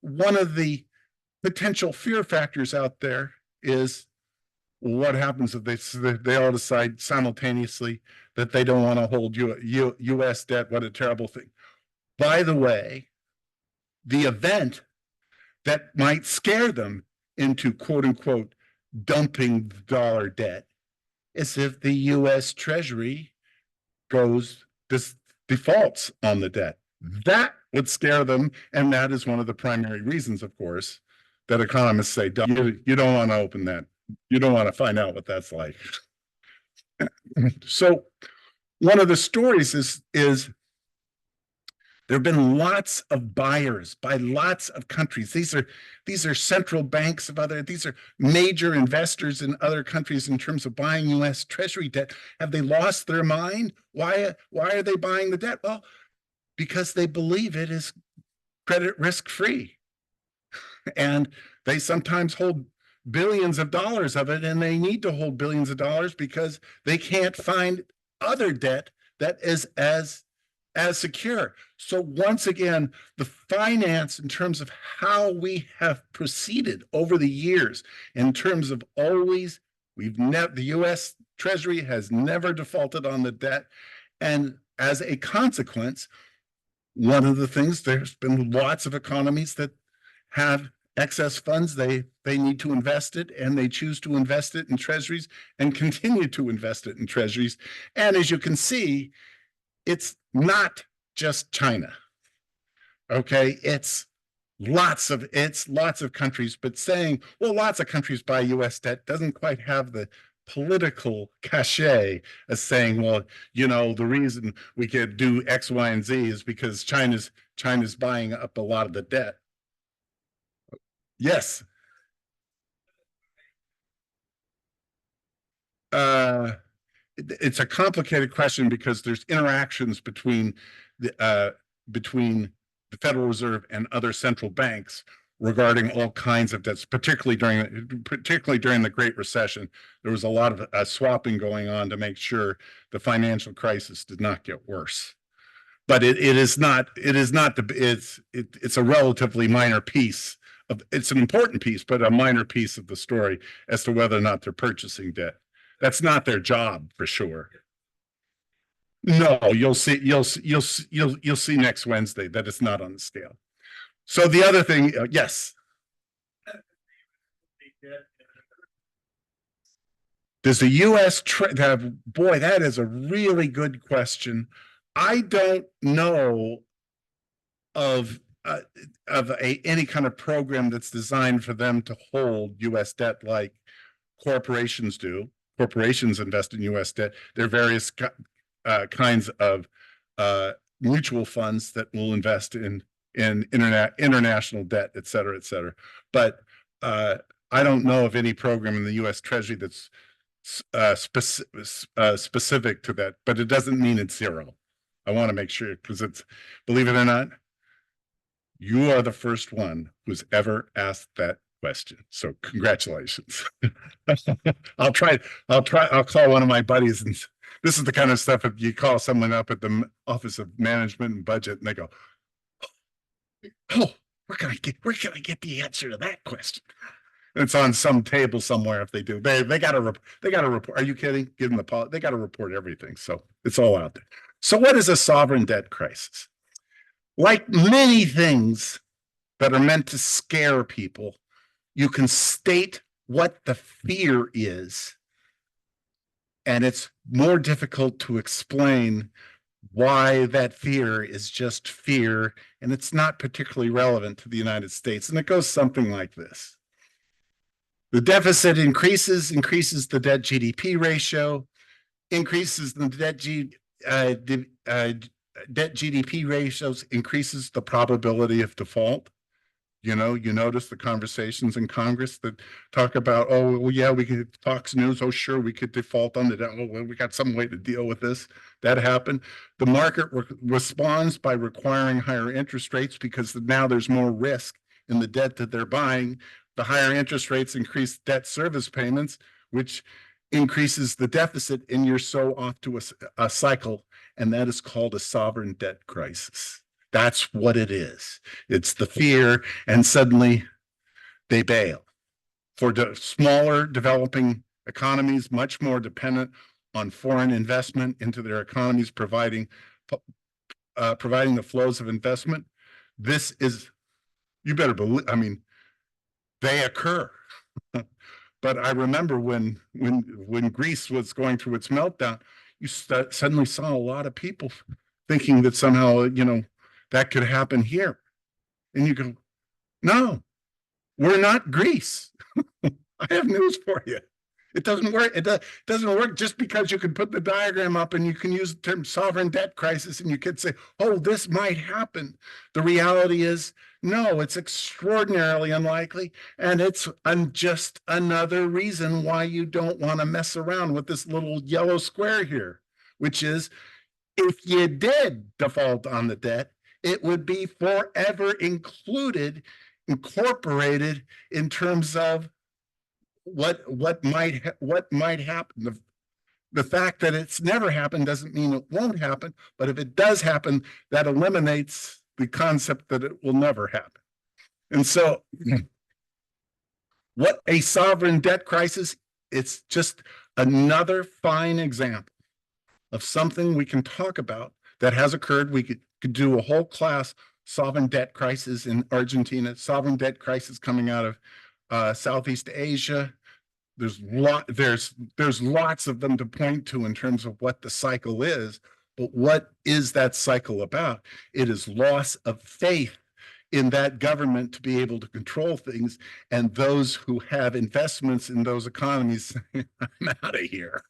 one of the potential fear factors out there is what happens if they all decide simultaneously that they don't want to hold U.S. debt. What a terrible thing. By the way, the event that might scare them into quote unquote dumping dollar debt is if the U.S. Treasury defaults on the debt. That would scare them, and that is one of the primary reasons, of course, that economists say you don't want to open that. You don't want to find out what that's like. So one of the stories is there have been lots of buyers by lots of countries. These are central banks of these are major investors in other countries in terms of buying U.S. Treasury debt. Have they lost their mind? Why are they buying the debt? Well, because they believe it is credit risk free. And they sometimes hold billions of dollars of it, and they need to hold billions of dollars because they can't find other debt that is as secure. So once again, the finance in terms of how we have proceeded over the years, in terms of the U.S. Treasury has never defaulted on the debt. And as a consequence, one of the things, there's been lots of economies that have excess funds. They need to invest it, and they choose to invest it in treasuries and continue to invest it in treasuries. And as you can see, it's not just China. Okay, it's lots of countries, but saying, well, lots of countries buy U.S. debt doesn't quite have the political cachet as saying, well, the reason we could do X, Y, and Z is because China's buying up a lot of the debt. Yes. It's a complicated question because there's interactions between the Federal Reserve and other central banks regarding all kinds of debts, particularly during the Great Recession. There was a lot of swapping going on to make sure the financial crisis did not get worse. But it's a relatively minor piece it's an important piece, but a minor piece of the story as to whether or not they're purchasing debt. That's not their job for sure. No, you'll see next Wednesday that it's not on the scale. So the other thing, yes. Does the U.S. have? Boy, that is a really good question. I don't know of any kind of program that's designed for them to hold U.S. debt like corporations do. Corporations invest in U.S. debt. There are various kinds of mutual funds that will invest in international debt, et cetera, et cetera. But I don't know of any program in the U.S. Treasury that's specific to that, but it doesn't mean it's zero. I want to make sure, because believe it or not, you are the first one who's ever asked that question. So congratulations. I'll call one of my buddies, and this is the kind of stuff if you call someone up at the Office of Management and Budget and they go, oh, where can I get the answer to that question? It's on some table somewhere if they do. They got to report. Are you kidding? Give them they got to report everything. So it's all out there. So what is a sovereign debt crisis? Like many things that are meant to scare people, you can state what the fear is, and it's more difficult to explain why that fear is just fear, and it's not particularly relevant to the United States. And it goes something like this. The deficit increases the debt GDP ratio, increases the debt GDP ratios, increases the probability of default. You know, you notice the conversations in Congress that talk about, oh, well, yeah, we could, Fox News, oh, sure, we could default on the debt. Oh, well, we got some way to deal with this. That happened. The market responds by requiring higher interest rates because now there's more risk in the debt that they're buying. The higher interest rates increase debt service payments, which increases the deficit, and you're so off to a cycle, and that is called a sovereign debt crisis. That's what it is. It's the fear, and suddenly they bail. For smaller developing economies, much more dependent on foreign investment into their economies, providing the flows of investment. This is, you better believe, I mean, they occur. But I remember when Greece was going through its meltdown, you suddenly saw a lot of people thinking that somehow, you know, that could happen here. And you go, no, we're not Greece. I have news for you. It doesn't work. It doesn't work just because you can put the diagram up and you can use the term sovereign debt crisis and you could say, oh, this might happen. The reality is, no, it's extraordinarily unlikely. And it's just another reason why you don't want to mess around with this little yellow square here, which is if you did default on the debt, it would be forever incorporated in terms of what might happen. The fact that it's never happened doesn't mean it won't happen, but if it does happen, that eliminates the concept that it will never happen. And so what a sovereign debt crisis, it's just another fine example of something we can talk about that has occurred. We could do a whole class, sovereign debt crisis in Argentina, sovereign debt crisis coming out of Southeast Asia. There's lots of them to point to in terms of what the cycle is, but what is that cycle about? It is loss of faith in that government to be able to control things, and those who have investments in those economies, I'm out of here,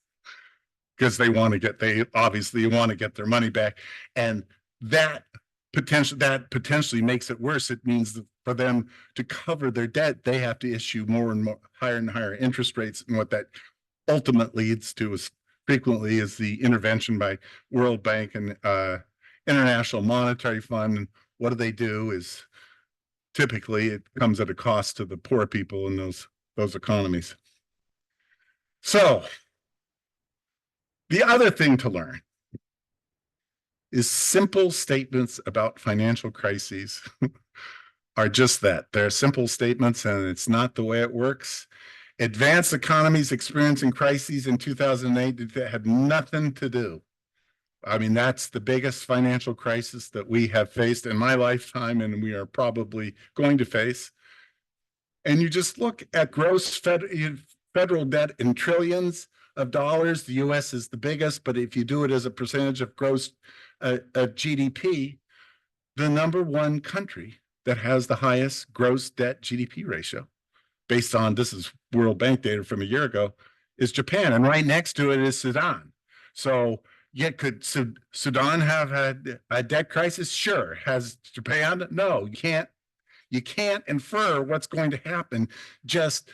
because they obviously want to get their money back, and that potentially makes it worse. It means that for them to cover their debt, they have to issue more and more higher and higher interest rates. And what that ultimately leads to is frequently is the intervention by World Bank and International Monetary Fund. And what do is typically it comes at a cost to the poor people in those economies. So the other thing to learn is simple statements about financial crises are just that. They're simple statements, and it's not the way it works. Advanced economies experiencing crises in 2008 had nothing to do. I mean, that's the biggest financial crisis that we have faced in my lifetime, and we are probably going to face. And you just look at gross federal debt in trillions of dollars. The US is the biggest, but if you do it as a percentage of gross GDP, the number one country that has the highest gross debt GDP ratio, based on, this is World Bank data from a year ago, is Japan. And right next to it is Sudan. So yeah, could Sudan have a debt crisis? Sure. Has Japan? No, you can't infer what's going to happen just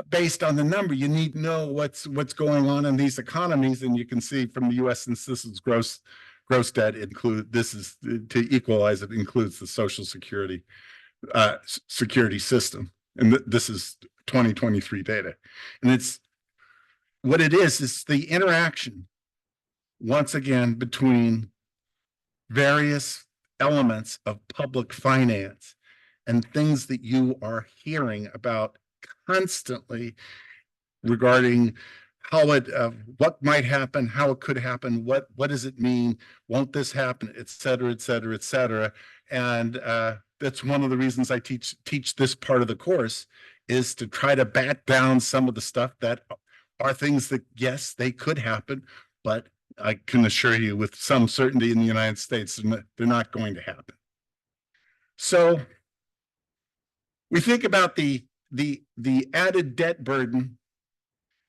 based on the number. You need to know what's going on in these economies, and you can see from the U.S. since this is gross debt, this is to equalize it, includes the Social Security system, and this is 2023 data, and it's what it is the interaction once again between various elements of public finance and things that you are hearing about constantly regarding how what might happen, how it could happen, what does it mean, won't this happen, et cetera, et cetera, et cetera. And that's one of the reasons I teach this part of the course, is to try to bat down some of the stuff that are things that, yes, they could happen, but I can assure you with some certainty in the United States, they're not going to happen. So we think about the added debt burden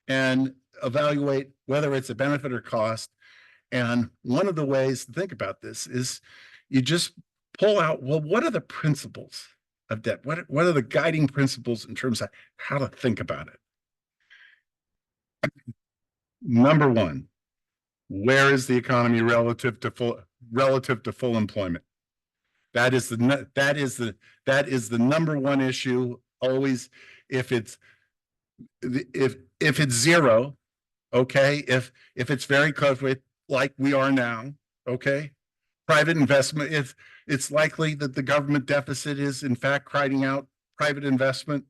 and evaluate whether it's a benefit or cost. And one of the ways to think about this is you just pull out, well, what are the principles of debt? What are the guiding principles in terms of how to think about it? Number one, where is the economy relative to full employment? That is the number one issue always. If it's zero, okay, if it's very close with, like we are now, okay, private investment, if it's likely that the government deficit is in fact crowding out private investment.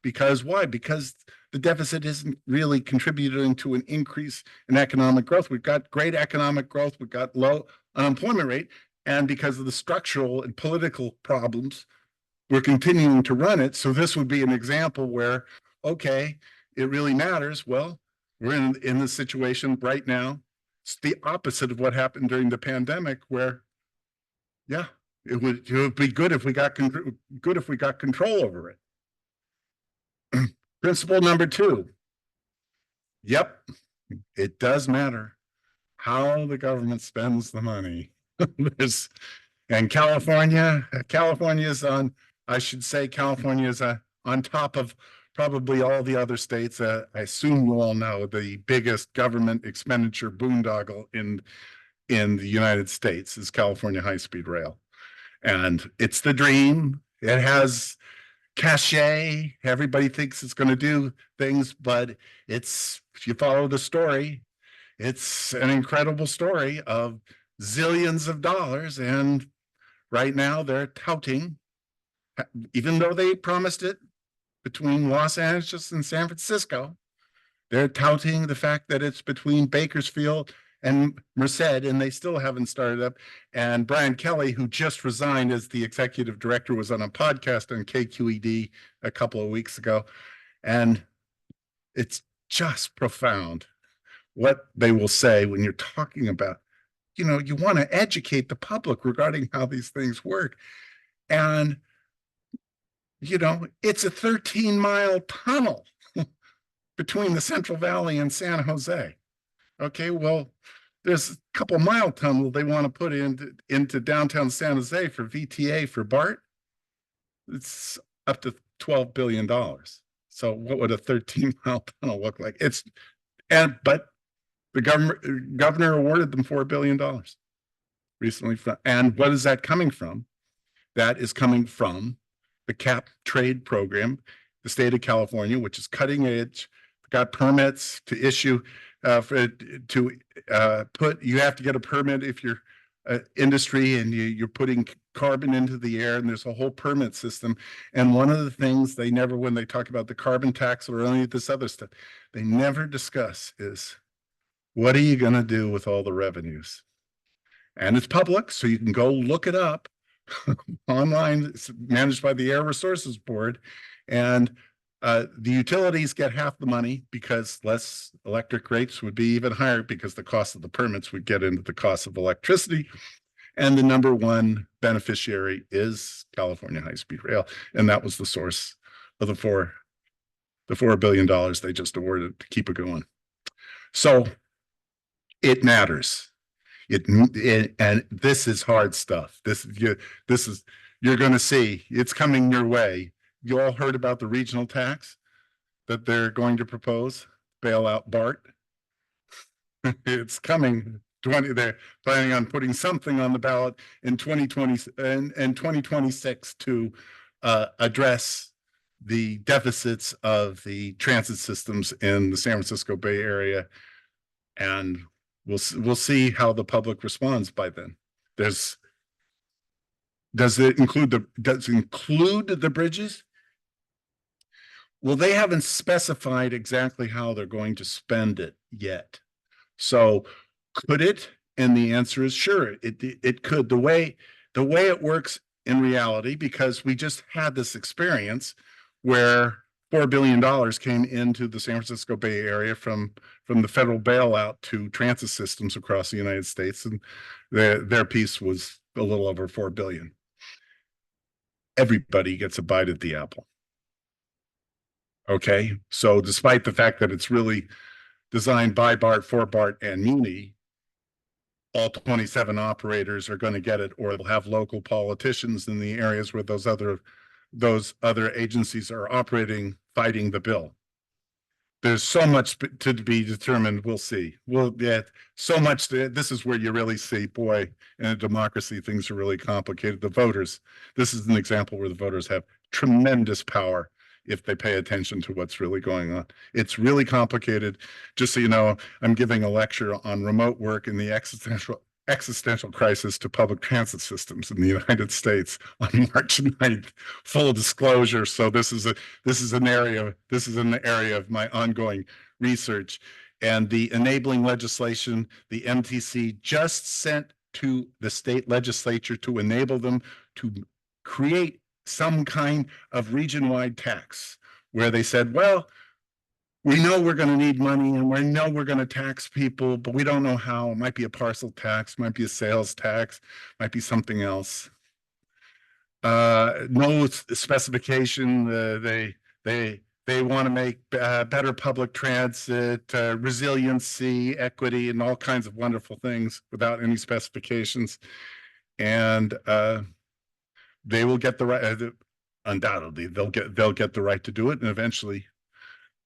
Because why? Because the deficit isn't really contributing to an increase in economic growth. We've got great economic growth, we've got low unemployment rate, and because of the structural and political problems, we're continuing to run it. So this would be an example where, okay, it really matters. Well, we're in this situation right now. It's the opposite of what happened during the pandemic, where, yeah, it would be good if we got control over it. Principle number two. Yep, it does matter how the government spends the money. And California is on, I should say, California is on top of probably all the other states. I assume you all know the biggest government expenditure boondoggle in the United States is California high-speed rail. And it's the dream. It has cachet. Everybody thinks it's going to do things, but if you follow the story, it's an incredible story of zillions of dollars. And right now they're touting, even though they promised it between Los Angeles and San Francisco, they're touting the fact that it's between Bakersfield and Merced, and they still haven't started up. And Brian Kelly, who just resigned as the executive director, was on a podcast on KQED a couple of weeks ago. And it's just profound what they will say when you're talking about, you want to educate the public regarding how these things work. And, it's a 13-mile tunnel between the Central Valley and San Jose. Okay, well, there's a couple mile tunnel they want to put into downtown San Jose for VTA for BART. It's up to $12 billion. So what would a 13-mile tunnel look like? But the governor awarded them $4 billion recently. And what is that coming from? That is coming from the cap trade program, the state of California, which is cutting edge, got permits to issue you have to get a permit if you're industry and you're putting carbon into the air, and there's a whole permit system. And one of the things when they talk about the carbon tax or any of this other stuff, they never discuss is, what are you going to do with all the revenues? And it's public, so you can go look it up online. It's managed by the Air Resources Board. And the utilities get half the money because less electric rates would be even higher because the cost of the permits would get into the cost of electricity. And the number one beneficiary is California high-speed rail. And that was the source of the $4 billion they just awarded to keep it going. So it matters. And this is hard stuff. You're going to see it's coming your way. You all heard about the regional tax that they're going to propose, bail out BART. It's coming. They're planning on putting something on the ballot in 2020 and 2026 to address the deficits of the transit systems in the San Francisco Bay Area. And we'll see how the public responds by then. Does it include the bridges? Well, they haven't specified exactly how they're going to spend it yet. So could it? And the answer is sure, it could. The way it works in reality, because we just had this experience where $4 billion came into the San Francisco Bay Area from the federal bailout to transit systems across the United States, and their piece was a little over $4 billion. Everybody gets a bite at the apple. Okay, so despite the fact that it's really designed by BART, for BART, and Muni, all 27 operators are going to get it, or they'll have local politicians in the areas where those other agencies are operating fighting the bill. There's so much to be determined. We'll see. We'll get so much. This is where you really see, boy, in a democracy, things are really complicated. The voters, this is an example where the voters have tremendous power if they pay attention to what's really going on. It's really complicated. Just so you know, I'm giving a lecture on remote work and the existential crisis to public transit systems in the United States on March 9th. Full disclosure. So this is an area of my ongoing research. And the enabling legislation, the MTC just sent to the state legislature to enable them to create some kind of region-wide tax, where they said, well, we know we're going to need money and we know we're going to tax people, but we don't know how. It might be a parcel tax, might be a sales tax, might be something else. No specification. They want to make better public transit, resiliency, equity, and all kinds of wonderful things without any specifications. And they will get the right. Undoubtedly, they'll get the right to do it, and eventually,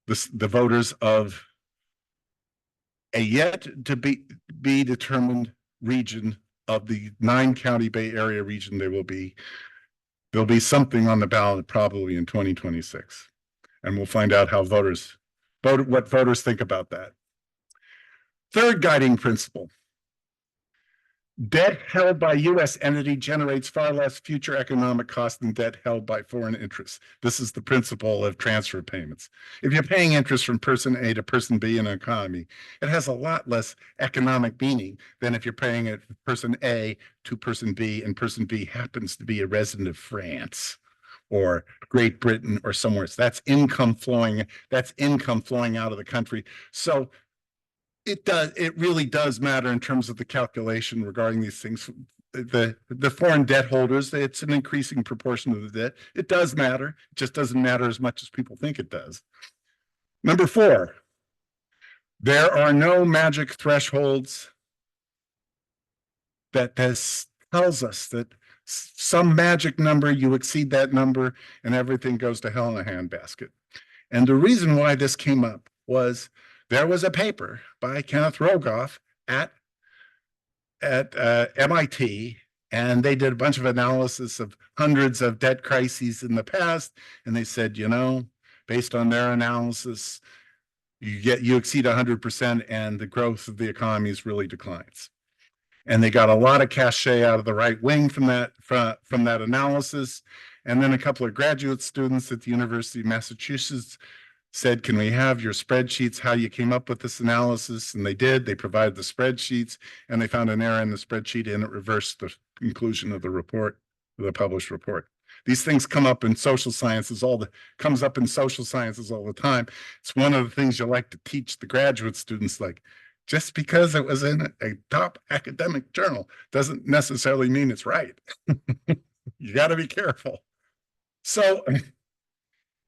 the voters of a yet to be determined region of the 9-county Bay Area region, there'll be something on the ballot probably in 2026, and we'll find out what voters think about that. Third guiding principle: debt held by U.S. entity generates far less future economic cost than debt held by foreign interests. This is the principle of transfer payments. If you're paying interest from person A to person B in an economy, it has a lot less economic meaning than if you're paying it from person A to person B, and person B happens to be a resident of France or Great Britain or somewhere else. That's income flowing out of the country. So it really does matter in terms of the calculation regarding these things. The foreign debt holders, it's an increasing proportion of the debt. It does matter. It just doesn't matter as much as people think it does. Number 4, there are no magic thresholds that tells us that some magic number, you exceed that number, and everything goes to hell in a handbasket. And the reason why this came up was there was a paper by Kenneth Rogoff at MIT, and they did a bunch of analysis of hundreds of debt crises in the past, and they said, based on their analysis, you exceed 100%, and the growth of the economies really declines. And they got a lot of cachet out of the right wing from that analysis. And then a couple of graduate students at the University of Massachusetts said, can we have your spreadsheets, how you came up with this analysis? And they did. They provided the spreadsheets, and they found an error in the spreadsheet, and it reversed the conclusion of the report, the published report. These things come up in social sciences all the time. It's one of the things you like to teach the graduate students, like, just because it was in a top academic journal doesn't necessarily mean it's right. You got to be careful. So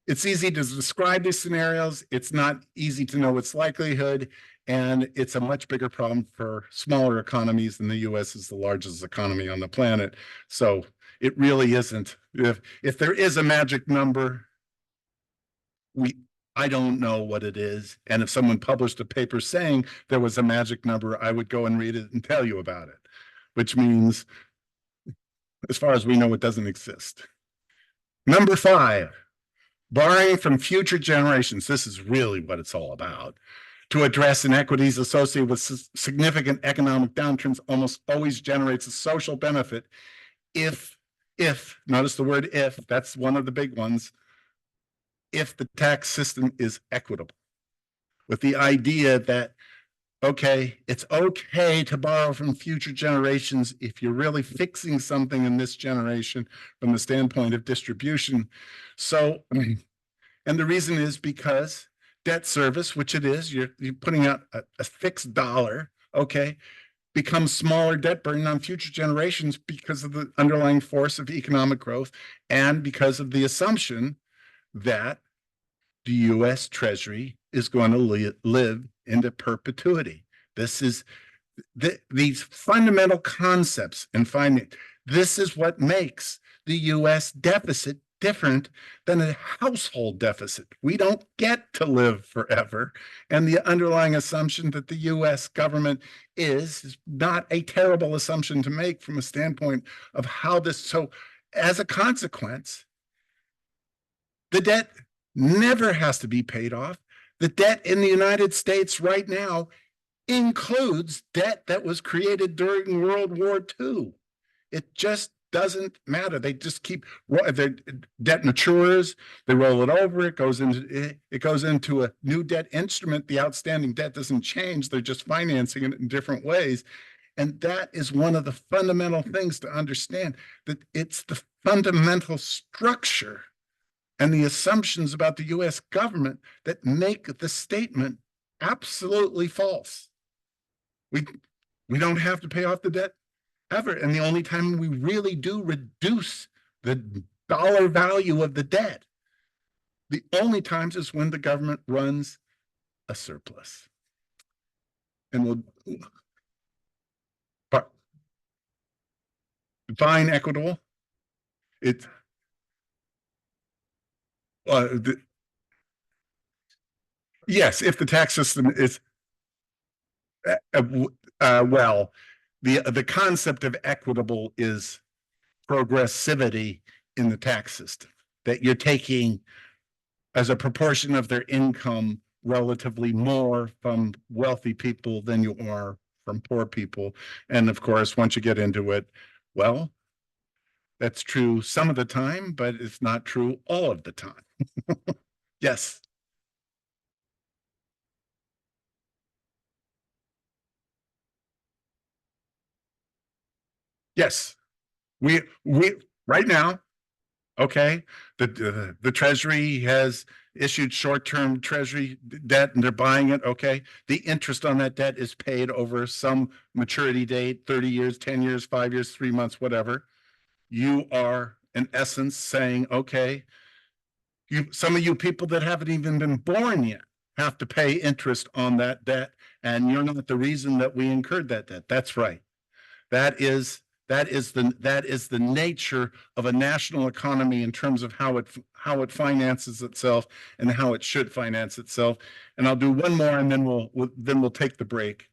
it's easy to describe these scenarios. It's not easy to know its likelihood, and it's a much bigger problem for smaller economies, and the U.S. is the largest economy on the planet. So it really isn't. If there is a magic number, I don't know what it is. And if someone published a paper saying there was a magic number, I would go and read it and tell you about it, which means, as far as we know, it doesn't exist. Number 5. Borrowing from future generations, this is really what it's all about, to address inequities associated with significant economic downturns almost always generates a social benefit if, notice the word if, that's one of the big ones, if the tax system is equitable, with the idea that, okay, it's okay to borrow from future generations if you're really fixing something in this generation from the standpoint of distribution. So, and the reason is because debt service, which it is, you're putting out a fixed dollar, okay, becomes smaller debt burden on future generations because of the underlying force of economic growth and because of the assumption that the U.S. Treasury is going to live into perpetuity. This is these fundamental concepts in finance. This is what makes the U.S. deficit different than a household deficit. We don't get to live forever. And the underlying assumption that the U.S. government is not a terrible assumption to make from a standpoint of how this. So as a consequence, the debt never has to be paid off. The debt in the United States right now includes debt that was created during World War II. It just doesn't matter. They just keep their debt matures, they roll it over, it goes into a new debt instrument. The outstanding debt doesn't change, they're just financing it in different ways. And that is one of the fundamental things to understand, that it's the fundamental structure and the assumptions about the US government that make the statement absolutely false. We don't have to pay off the debt ever. And the only time we really do reduce the dollar value of the debt, the only times is when the government runs a surplus. And we'll define equitable. It's yes, if the tax system is well, the concept of equitable is progressivity in the tax system, that you're taking as a proportion of their income relatively more from wealthy people than you are from poor people. And of course, once you get into it, well, that's true some of the time, but it's not true all of the time. Yes. Yes. We right now, okay, the Treasury has issued short-term Treasury debt and they're buying it. Okay, the interest on that debt is paid over some maturity date, 30 years, 10 years, 5 years, 3 months, whatever. You are in essence saying, okay, some of you people that haven't even been born yet have to pay interest on that debt, and you're not the reason that we incurred that debt. That's right. That is the nature of a national economy in terms of how it finances itself and how it should finance itself. And I'll do one more, and then we'll take the break.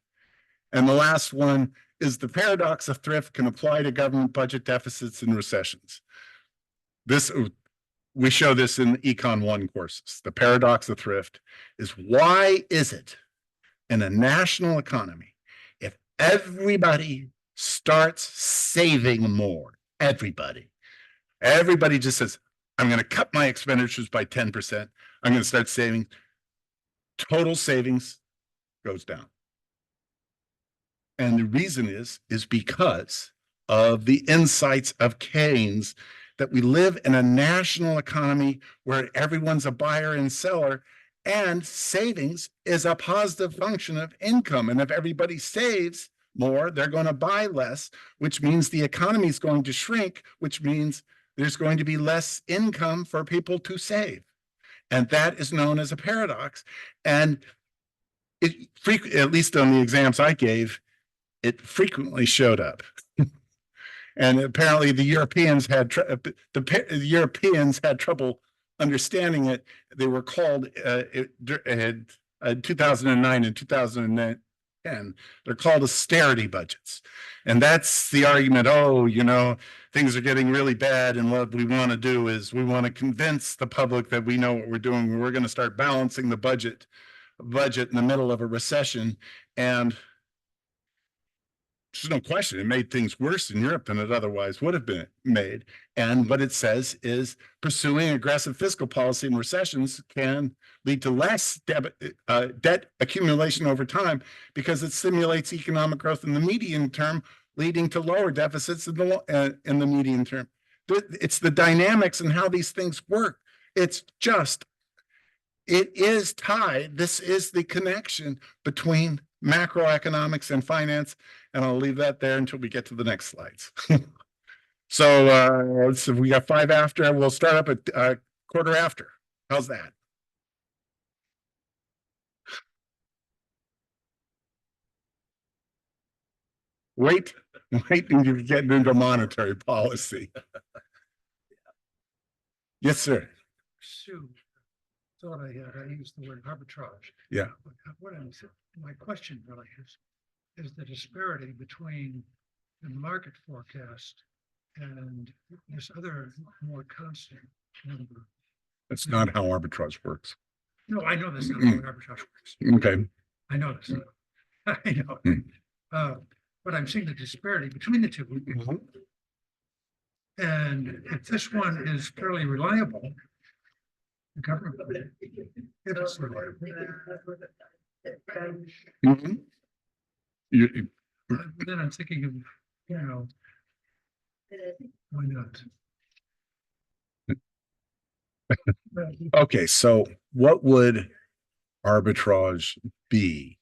And the last one is the paradox of thrift can apply to government budget deficits and recessions. We show this in Econ 1 courses. The paradox of thrift is, why is it in a national economy, if everybody starts saving more, everybody just says, I'm going to cut my expenditures by 10%. I'm going to start saving. Total savings goes down. And the reason is because of the insights of Keynes, that we live in a national economy where everyone's a buyer and seller, and savings is a positive function of income. And if everybody saves more, they're going to buy less, which means the economy is going to shrink, which means there's going to be less income for people to save. And that is known as a paradox. And at least on the exams I gave, it frequently showed up. And apparently the Europeans had trouble understanding it. They were called in 2009 and 2010. They're called austerity budgets. And that's the argument. Oh, things are getting really bad. And what we want to do is we want to convince the public that we know what we're doing. We're going to start balancing the budget in the middle of a recession. And there's no question it made things worse in Europe than it otherwise would have been made. And what it says is pursuing aggressive fiscal policy in recessions can lead to less debt accumulation over time because it stimulates economic growth in the medium term, leading to lower deficits in the medium term. It's the dynamics and how these things work. It's just, it is tied. This is the connection between macroeconomics and finance. And I'll leave that there until we get to the next slides. So we got 5 after. We'll start up at quarter after. How's that? Wait until you get into monetary policy. Yes, sir. Sue thought I used the word arbitrage. Yeah. My question really is the disparity between the market forecast and this other more constant number. That's not how arbitrage works. No, I know that's not how arbitrage works. Okay. I know this. I know. But I'm seeing the disparity between the two. And if this one is fairly reliable, the government, if it's reliable. Then I'm thinking of, why not? Okay, so what would arbitrage be?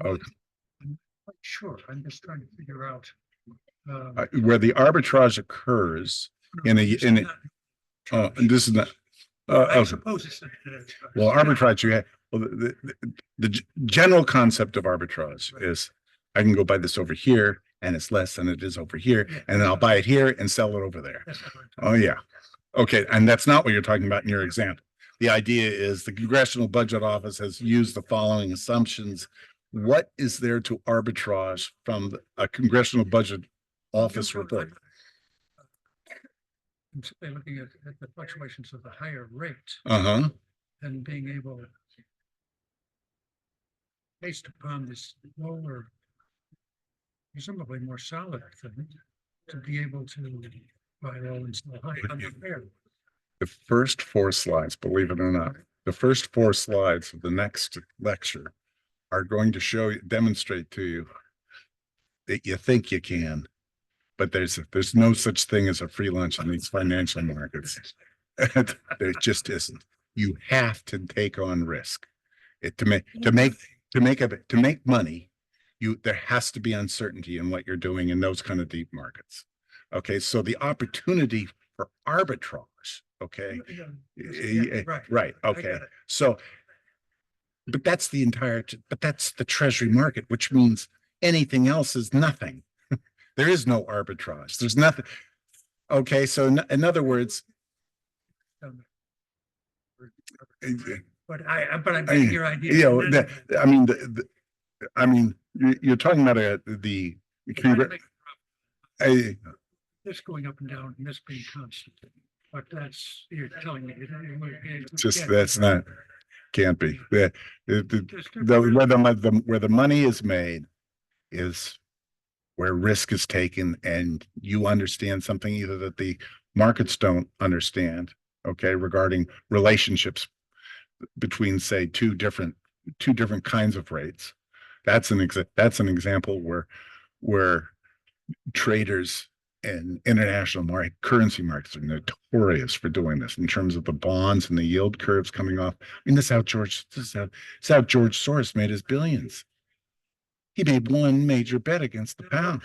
Okay. I'm not sure. I'm just trying to figure out where the arbitrage occurs in a and this is not I suppose it's well, arbitrage you have the general concept of arbitrage is I can go buy this over here and it's less than it is over here, and then I'll buy it here and sell it over there. Oh yeah. Okay, and that's not what you're talking about in your example. The idea is the Congressional Budget Office has used the following assumptions. What is there to arbitrage from a Congressional Budget Office report? I'm simply looking at the fluctuations of the higher rate and being able, based upon this lower, presumably more solid thing, to be able to buy low and sell high. The first 4 slides, believe it or not, the first 4 slides of the next lecture are going to demonstrate to you that you think you can, but there's no such thing as a free lunch in these financial markets. There just isn't. You have to take on risk. To make money, there has to be uncertainty in what you're doing in those kind of deep markets. Okay, so the opportunity for arbitrage, okay, right, okay, so, but that's the treasury market, which means anything else is nothing. There is no arbitrage. There's nothing. Okay, so in other words, but I'm getting your idea. I mean, you're talking about the this going up and down and this being constant, but you're telling me that's not, can't be. Where the money is made is where risk is taken, and you understand something either that the markets don't understand, okay, regarding relationships between, say, two different kinds of rates. That's an example where traders and international currency markets are notorious for doing this in terms of the bonds and the yield curves coming off. I mean, this is how George Soros made his billions. He made one major bet against the pound.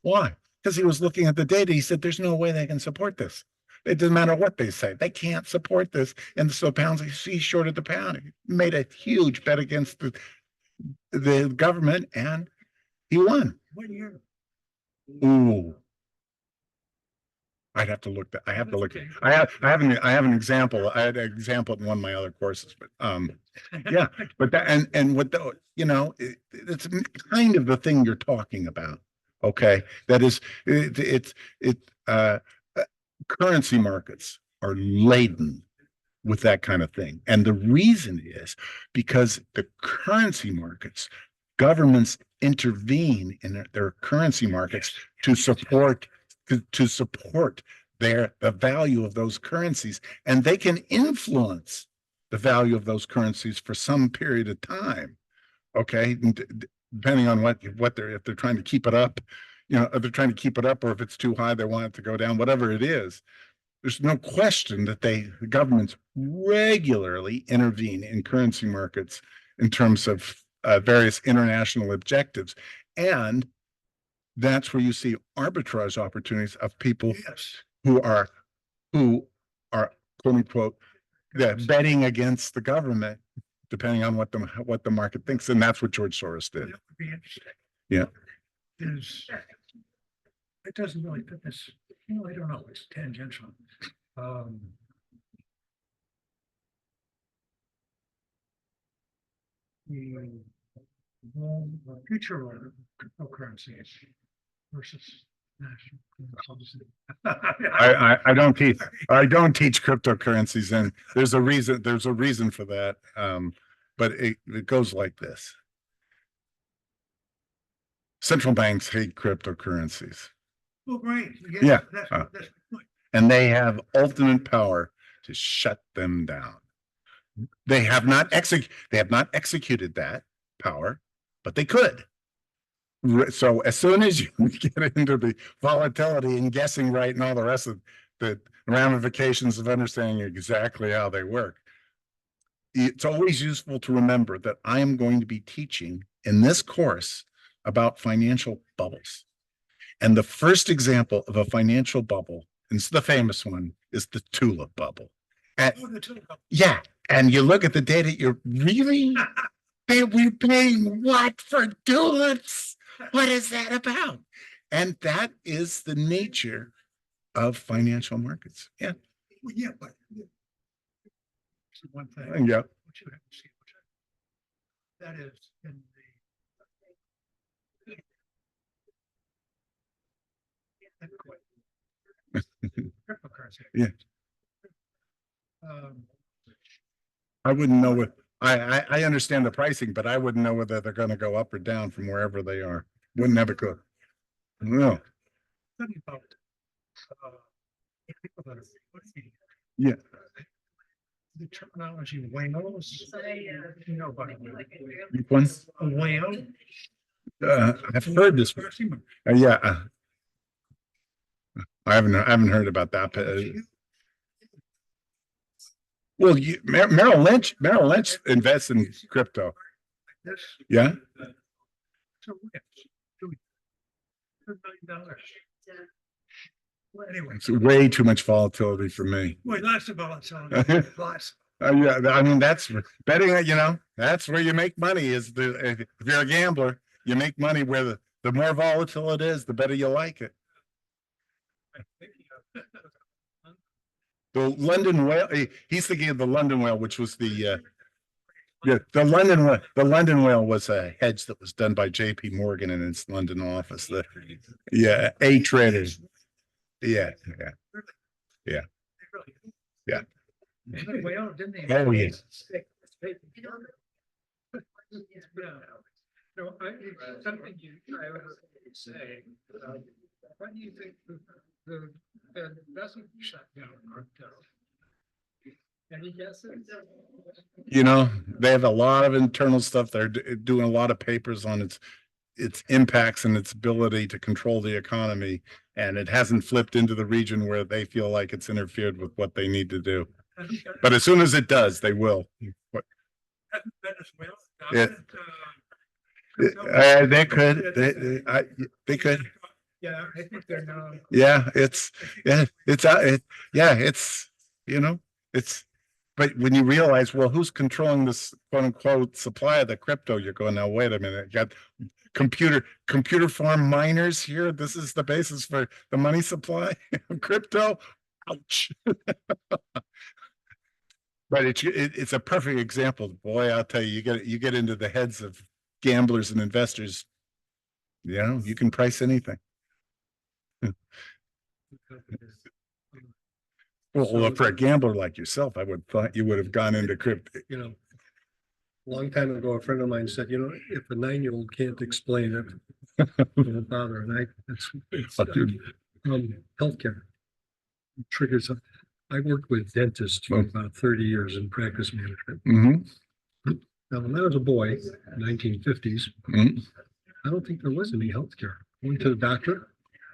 Why? Because he was looking at the data. He said, there's no way they can support this. It doesn't matter what they say. They can't support this. And so pounds, he shorted the pound. He made a huge bet against the government, and he won. What year? Ooh. I have to look. I have an example. I had an example in one of my other courses, but yeah. But that and what it's kind of the thing you're talking about. Okay, that is currency markets are laden with that kind of thing, and the reason is because the currency markets, governments intervene in their currency markets to support the value of those currencies, and they can influence the value of those currencies for some period of time. Okay, depending on what they're, if they're trying to keep it up, if they're trying to keep it up, or if it's too high, they want it to go down, whatever it is. There's no question that the governments regularly intervene in currency markets in terms of various international objectives. And that's where you see arbitrage opportunities of people who are quote unquote betting against the government, depending on what the market thinks. And that's what George Soros did. That would be interesting. Yeah. It doesn't really fit this. I don't know. It's tangential. The future of cryptocurrencies versus national. I don't teach cryptocurrencies, and there's a reason for that. But it goes like this. Central banks hate cryptocurrencies. Well, right. Yeah. That's the point. And they have ultimate power to shut them down. They have not executed that power, but they could. So as soon as you get into the volatility and guessing right and all the rest of the ramifications of understanding exactly how they work, it's always useful to remember that I am going to be teaching in this course about financial bubbles. And the first example of a financial bubble, and it's the famous one, is the tulip bubble. Yeah. And you look at the data, you're really, we're paying what for tulips? What is that about? And that is the nature of financial markets. Yeah. Well, yeah, but one thing. Yeah. What you have to see, that is in the cryptocurrency. Yeah. I wouldn't know what I understand the pricing, but I wouldn't know whether they're going to go up or down from wherever they are. Wouldn't have a clue. No. Yeah. The terminology whales. You know about Which one? a whale. I've heard this. Yeah. I haven't heard about that. Well, Merrill Lynch invests in crypto. Yeah. So $1 million. Anyway, It's way too much volatility for me. wait, lots of volatility. Lots. Yeah, I mean, that's betting. That's where you make money. If you're a gambler, you make money where the more volatile it is, the better you like it. The London whale. He's thinking of the London whale, which was the London whale was a hedge that was done by J.P. Morgan in its London office. A trader. Yeah. Yeah. Well, didn't they? Oh, yes. No, something I would say, what do you think the doesn't shut down crypto? Any guesses? They have a lot of internal stuff. They're doing a lot of papers on its impacts and its ability to control the economy. And it hasn't flipped into the region where they feel like it's interfered with what they need to do. But as soon as it does, they will. They could. They could. Yeah, I think they're now. Yeah, it's. But when you realize, well, who's controlling this quote unquote supply of the crypto, you're going, now, wait a minute, you got computer farm miners here. This is the basis for the money supply of crypto. Ouch. But it's a perfect example. Boy, I'll tell you, you get into the heads of gamblers and investors, you can price anything. Well, for a gambler like yourself, I would thought you would have gone into crypto. A long time ago, a friend of mine said, you know, if a 9-year-old can't explain it, it'll bother. And it's healthcare triggers. I worked with dentists for about 30 years in practice management. Mm-hmm. Now, when I was a boy, 1950s, Mm-hmm. I don't think there was any healthcare. I went to the doctor.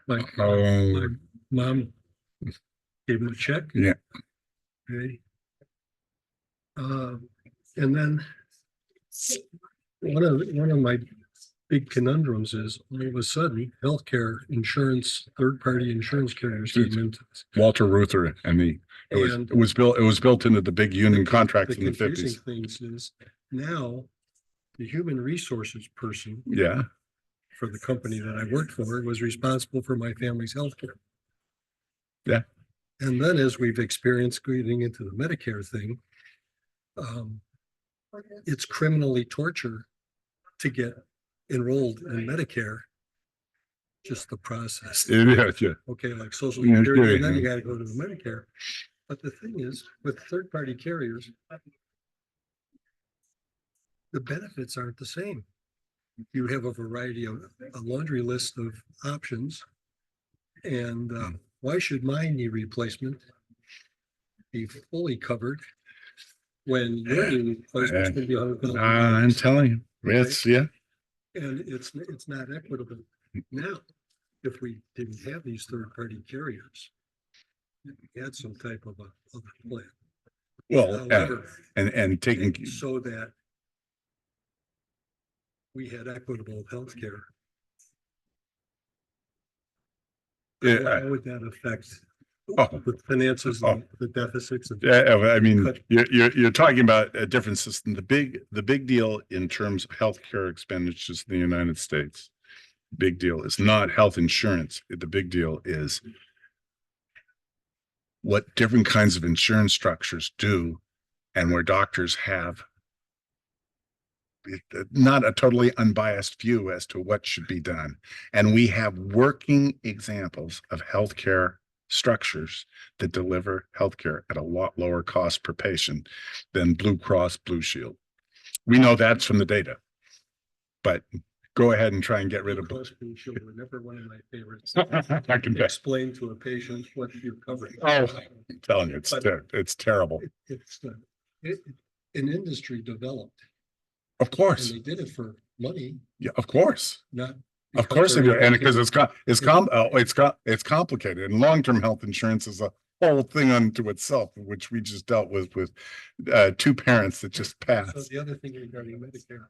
My Oh, mom gave him a check. yeah. Okay. And then one of my big conundrums is all of a sudden healthcare insurance, third-party insurance carriers came into this. Walter Reuther and it was built into the big union contracts in the confusing 50s. things is now the human resources person Yeah. for the company that I worked for was responsible for my family's healthcare. Yeah. And then as we've experienced getting into the Medicare thing, it's criminally torture to get enrolled in Medicare. Just the process. Yeah. Okay, like Social Yeah, Security, and then yeah. you got to go to the Medicare. But the thing is, with third-party carriers, the benefits aren't the same. You have a variety of a laundry list of options. And why should my knee replacement be fully covered when your knee replacement is going to be $100,000? I'm telling you, it's yeah. And it's not equitable. Now, if we didn't have these third-party carriers, we had some type of a plan. Well, However, and taking so that we had equitable healthcare. How would that affect the finances, the deficits? Yeah, I mean, you're talking about a different system. The big deal in terms of healthcare expenditures in the United States, big deal is not health insurance. The big deal is what different kinds of insurance structures do, and where doctors have not a totally unbiased view as to what should be done. And we have working examples of healthcare structures that deliver healthcare at a lot lower cost per patient than Blue Cross Blue Shield. We know that's from the data, but go ahead and try and get rid of Blue Cross Blue Shield were never one of my favorites. I can explain to a patient what you're covering. Oh, I'm telling you, it's terrible. It's an industry developed. Of course. And they did it for money. Yeah, of course. Not of course they do. And because it's complicated. And long-term health insurance is a whole thing unto itself, which we just dealt with two parents that just passed. So the other thing regarding Medicare.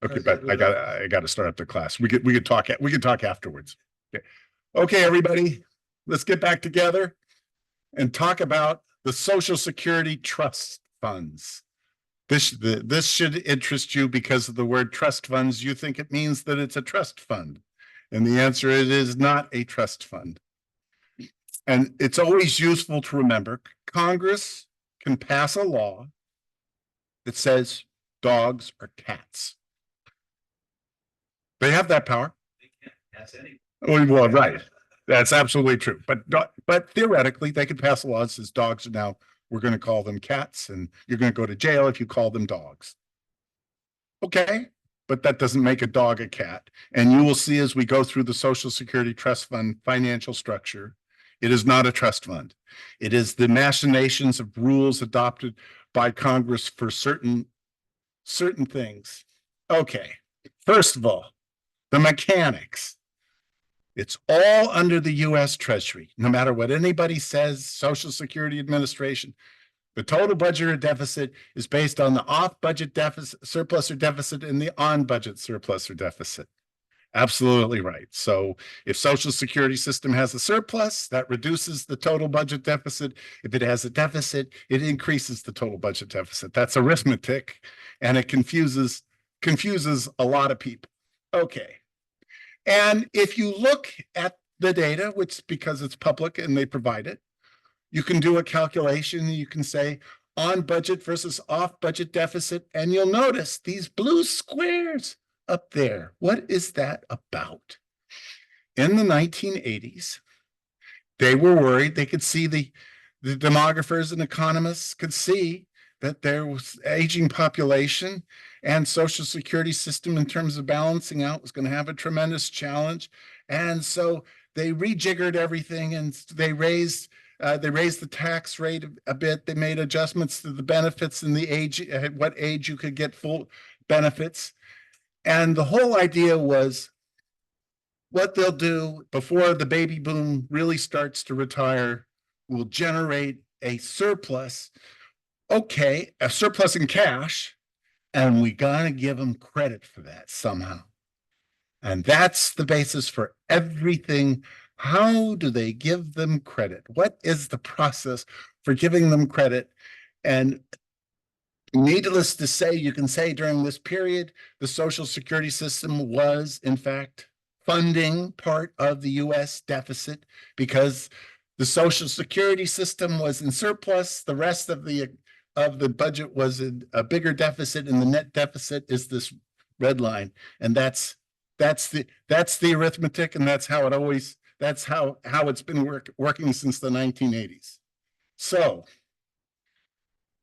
Okay, but I got to start up the class. We could talk afterwards. Okay, everybody, let's get back together and talk about the Social Security trust funds. This should interest you because of the word trust funds. You think it means that it's a trust fund. And the answer is it is not a trust fund. And it's always useful to remember Congress can pass a law that says dogs are cats. They have that power. They can't pass any. Well, right. That's absolutely true. But theoretically, they could pass a law that says dogs are now, we're going to call them cats, and you're going to go to jail if you call them dogs. Okay, but that doesn't make a dog a cat. And you will see as we go through the Social Security Trust Fund financial structure, it is not a trust fund. It is the machinations of rules adopted by Congress for certain things. Okay, first of all, the mechanics. It's all under the U.S. Treasury. No matter what anybody says, Social Security Administration, the total budget or deficit is based on the off-budget deficit, surplus or deficit, and the on-budget surplus or deficit. Absolutely right. So if Social Security system has a surplus, that reduces the total budget deficit. If it has a deficit, it increases the total budget deficit. That's arithmetic, and it confuses a lot of people. Okay. And if you look at the data, which because it's public and they provide it, you can do a calculation. You can say on budget versus off budget deficit, and you'll notice these blue squares up there. What is that about? In the 1980s, they were worried. They could see the demographers and economists could see that there was aging population and Social Security system in terms of balancing out was going to have a tremendous challenge. And so they rejiggered everything and they raised the tax rate a bit. They made adjustments to the benefits and the age, at what age you could get full benefits. And the whole idea was what they'll do before the baby boom really starts to retire will generate a surplus. Okay, a surplus in cash, and we gotta give them credit for that somehow. And that's the basis for everything. How do they give them credit? What is the process for giving them credit? And needless to say, you can say during this period, the Social Security system was, in fact, funding part of the US deficit because the Social Security system was in surplus. The rest of the budget was in a bigger deficit, and the net deficit is this red line. And that's the arithmetic, and that's how it's been working since the 1980s. So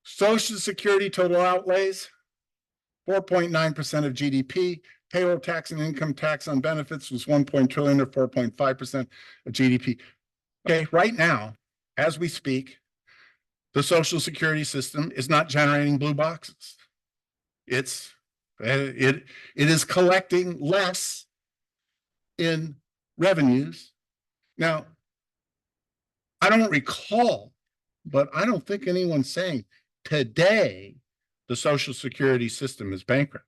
Social Security total outlays, 4.9% of GDP. Payroll tax and income tax on benefits was 1 trillion or 4.5% of GDP. Okay, right now, as we speak, the Social Security system is not generating blue boxes. It is collecting less in revenues. Now, I don't recall, but I don't think anyone's saying today the Social Security system is bankrupt.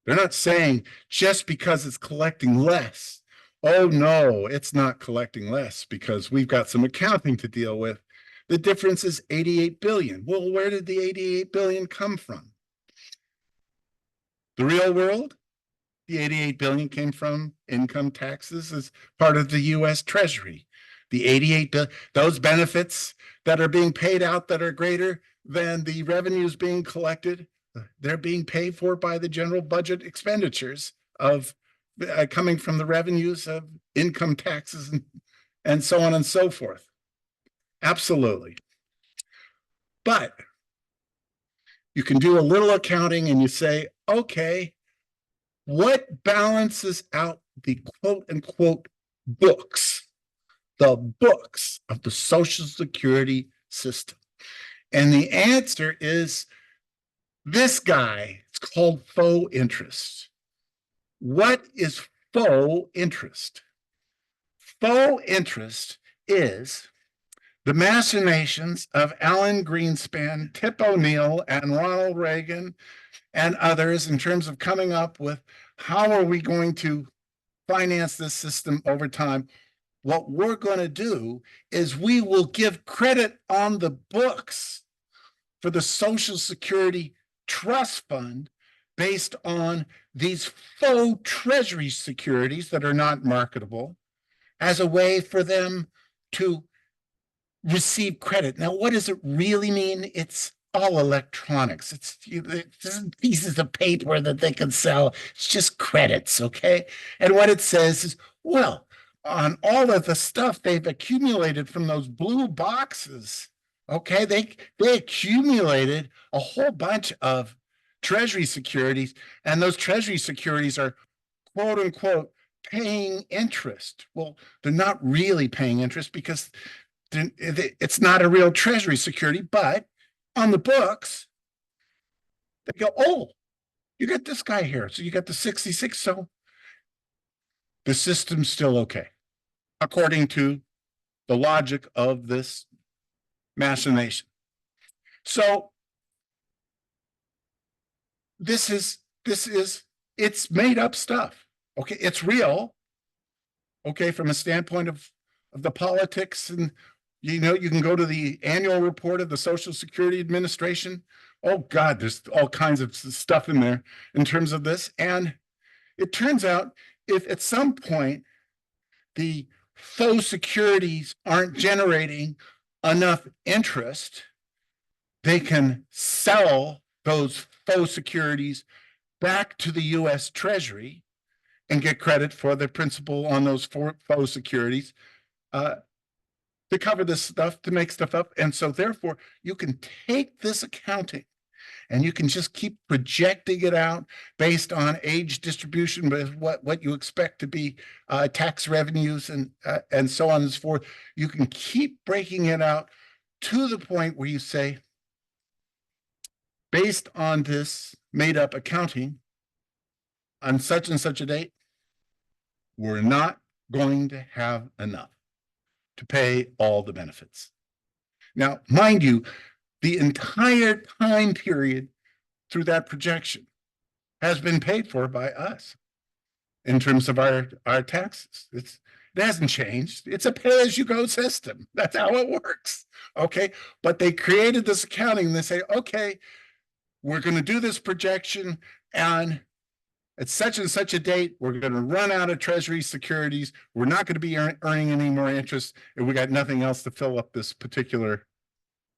They're not saying just because it's collecting less. Oh no, it's not collecting less because we've got some accounting to deal with. The difference is 88 billion. Well, where did the 88 billion come from? The real world? The 88 billion came from income taxes as part of the US Treasury. The 88 billion, those benefits that are being paid out that are greater than the revenues being collected, they're being paid for by the general budget expenditures of coming from the revenues of income taxes and so on and so forth. Absolutely. But you can do a little accounting and you say, okay, what balances out the quote unquote books, the books of the Social Security system? And the answer is this guy. It's called faux interest. What is faux interest? Faux interest is the machinations of Alan Greenspan, Tip O'Neill, and Ronald Reagan and others in terms of coming up with how are we going to finance this system over time. What we're going to do is we will give credit on the books for the Social Security Trust Fund based on these faux treasury securities that are not marketable as a way for them to receive credit. Now, what does it really mean? It's all electronics. It's pieces of paper that they can sell. It's just credits, okay? And what it says is, well, on all of the stuff they've accumulated from those blue boxes, okay, they accumulated a whole bunch of treasury securities, and those treasury securities are quote unquote paying interest. Well, they're not really paying interest because it's not a real treasury security, but on the books, they go, oh, you got this guy here. So you got the 66. So the system's still okay, according to the logic of this machination. So it's made up stuff. Okay, it's real. Okay, from a standpoint of the politics, and you can go to the annual report of the Social Security Administration. Oh God, there's all kinds of stuff in there in terms of this. And it turns out if at some point the faux securities aren't generating enough interest, they can sell those faux securities back to the US Treasury and get credit for the principal on those faux securities. to cover this stuff, to make stuff up. And so therefore, you can take this accounting and you can just keep projecting it out based on age distribution, with what you expect to be tax revenues and so on and so forth. You can keep breaking it out to the point where you say, based on this made up accounting, on such and such a date, we're not going to have enough to pay all the benefits. Now, mind you, the entire time period through that projection has been paid for by us in terms of our taxes. It hasn't changed. It's a pay-as-you-go system. That's how it works. Okay. But they created this accounting and they say, okay, we're going to do this projection, and at such and such a date, we're going to run out of treasury securities. We're not going to be earning any more interest, and we got nothing else to fill up this particular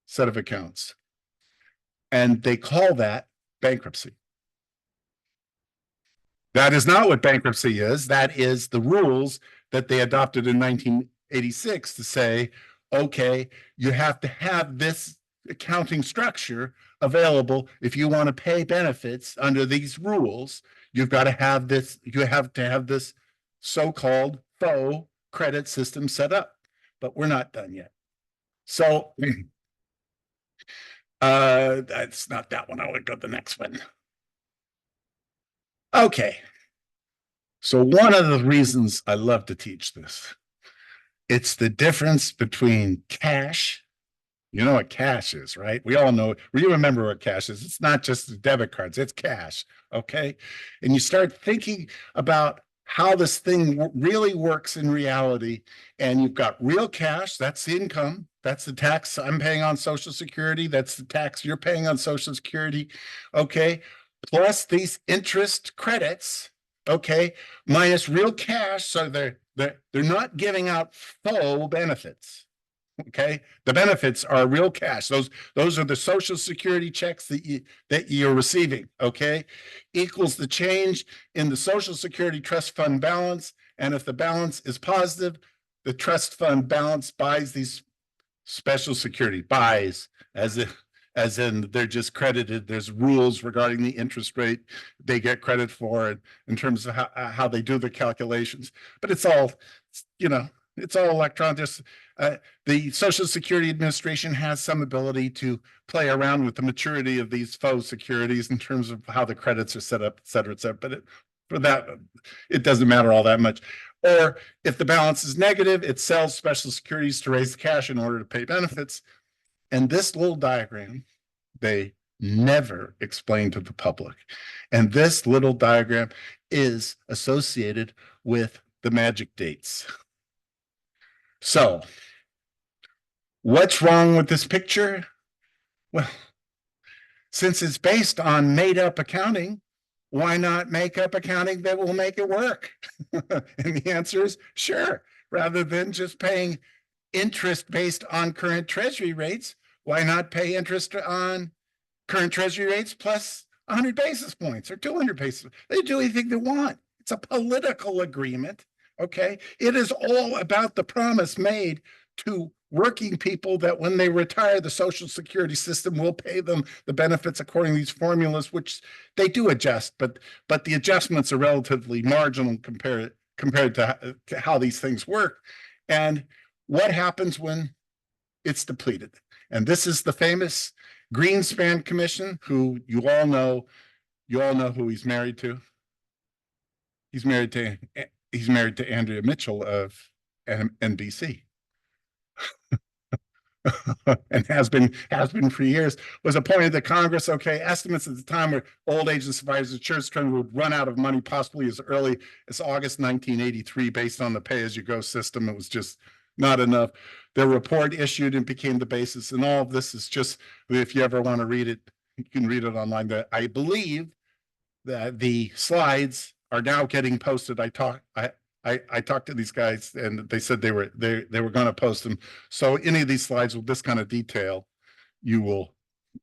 set of accounts. And they call that bankruptcy. That is not what bankruptcy is. That is the rules that they adopted in 1986 to say, okay, you have to have this accounting structure available if you want to pay benefits under these rules. You've got to have this, you have to have this so-called faux credit system set up, but we're not done yet. So that's not that one. I would go to the next one. Okay. So one of the reasons I love to teach this, it's the difference between cash. You know what cash is, right? We all know, you remember what cash is. It's not just the debit cards, it's cash, okay? And you start thinking about how this thing really works in reality, and you've got real cash, that's the income, that's the tax I'm paying on Social Security, that's the tax you're paying on Social Security, okay? Plus these interest credits, okay, minus real cash, so they're not giving out faux benefits. Okay, the benefits are real cash. Those are the Social Security checks that you're receiving. Okay, equals the change in the Social Security trust fund balance, and if the balance is positive, the trust fund balance buys these Special Security buys, as in they're just credited. There's rules regarding the interest rate they get credit for, in terms of how they do the calculations. But it's all, you know, it's all electronic. The Social Security Administration has some ability to play around with the maturity of these faux securities in terms of how the credits are set up, et cetera, et cetera. But for that, it doesn't matter all that much. Or if the balance is negative, it sells special securities to raise the cash in order to pay benefits. And this little diagram, they never explain to the public. And this little diagram is associated with the magic dates. So, what's wrong with this picture? Well, since it's based on made-up accounting, why not make up accounting that will make it work? And the answer is sure. Rather than just paying interest based on current treasury rates, why not pay interest on current treasury rates plus 100 basis points or 200 basis points? They do anything they want. It's a political agreement. Okay, it is all about the promise made to working people that when they retire, the Social Security system will pay them the benefits according to these formulas, which they do adjust, but the adjustments are relatively marginal compared to how these things work. And what happens when it's depleted? And this is the famous Greenspan Commission, who you all know who he's married to. He's married to Andrea Mitchell of NBC. And has been for years, was appointed to Congress. Okay, estimates at the time were old age and survivors of church trend would run out of money possibly as early as August 1983 based on the pay-as-you-go system. It was just not enough. The report issued and became the basis, and all of this is just, if you ever want to read it, you can read it online. That I believe that the slides are now getting posted. I talked to these guys and they said they were going to post them. So any of these slides with this kind of detail, you will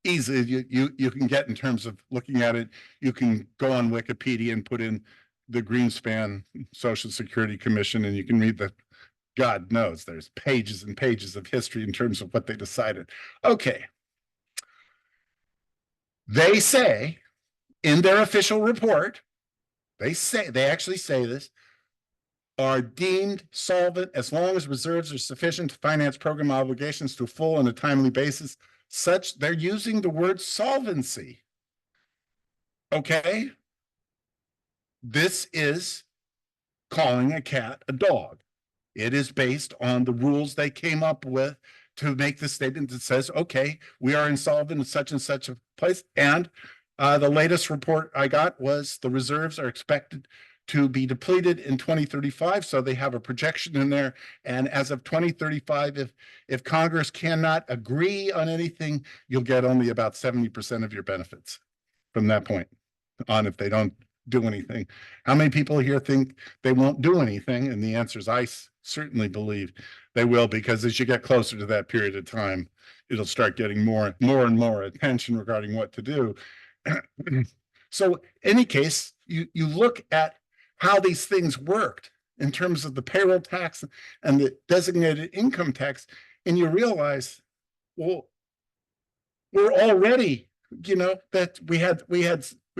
easily, you can get in terms of looking at it. You can go on Wikipedia and put in the Greenspan Social Security Commission, and you can read the God knows there's pages and pages of history in terms of what they decided. Okay. They say in their official report, they actually say this, are deemed solvent as long as reserves are sufficient to finance program obligations to a full on a timely basis. They're using the word solvency. Okay. This is calling a cat a dog. It is based on the rules they came up with to make the statement that says, okay, we are insolvent in such and such a place. And the latest report I got was the reserves are expected to be depleted in 2035. So they have a projection in there. And as of 2035, if Congress cannot agree on anything, you'll get only about 70% of your benefits from that point on if they don't do anything. How many people here think they won't do anything? And the answer is I certainly believe they will, because as you get closer to that period of time, it'll start getting more and more attention regarding what to do. So in any case, you look at how these things worked in terms of the payroll tax and the designated income tax, and you realize, well, we're already, that we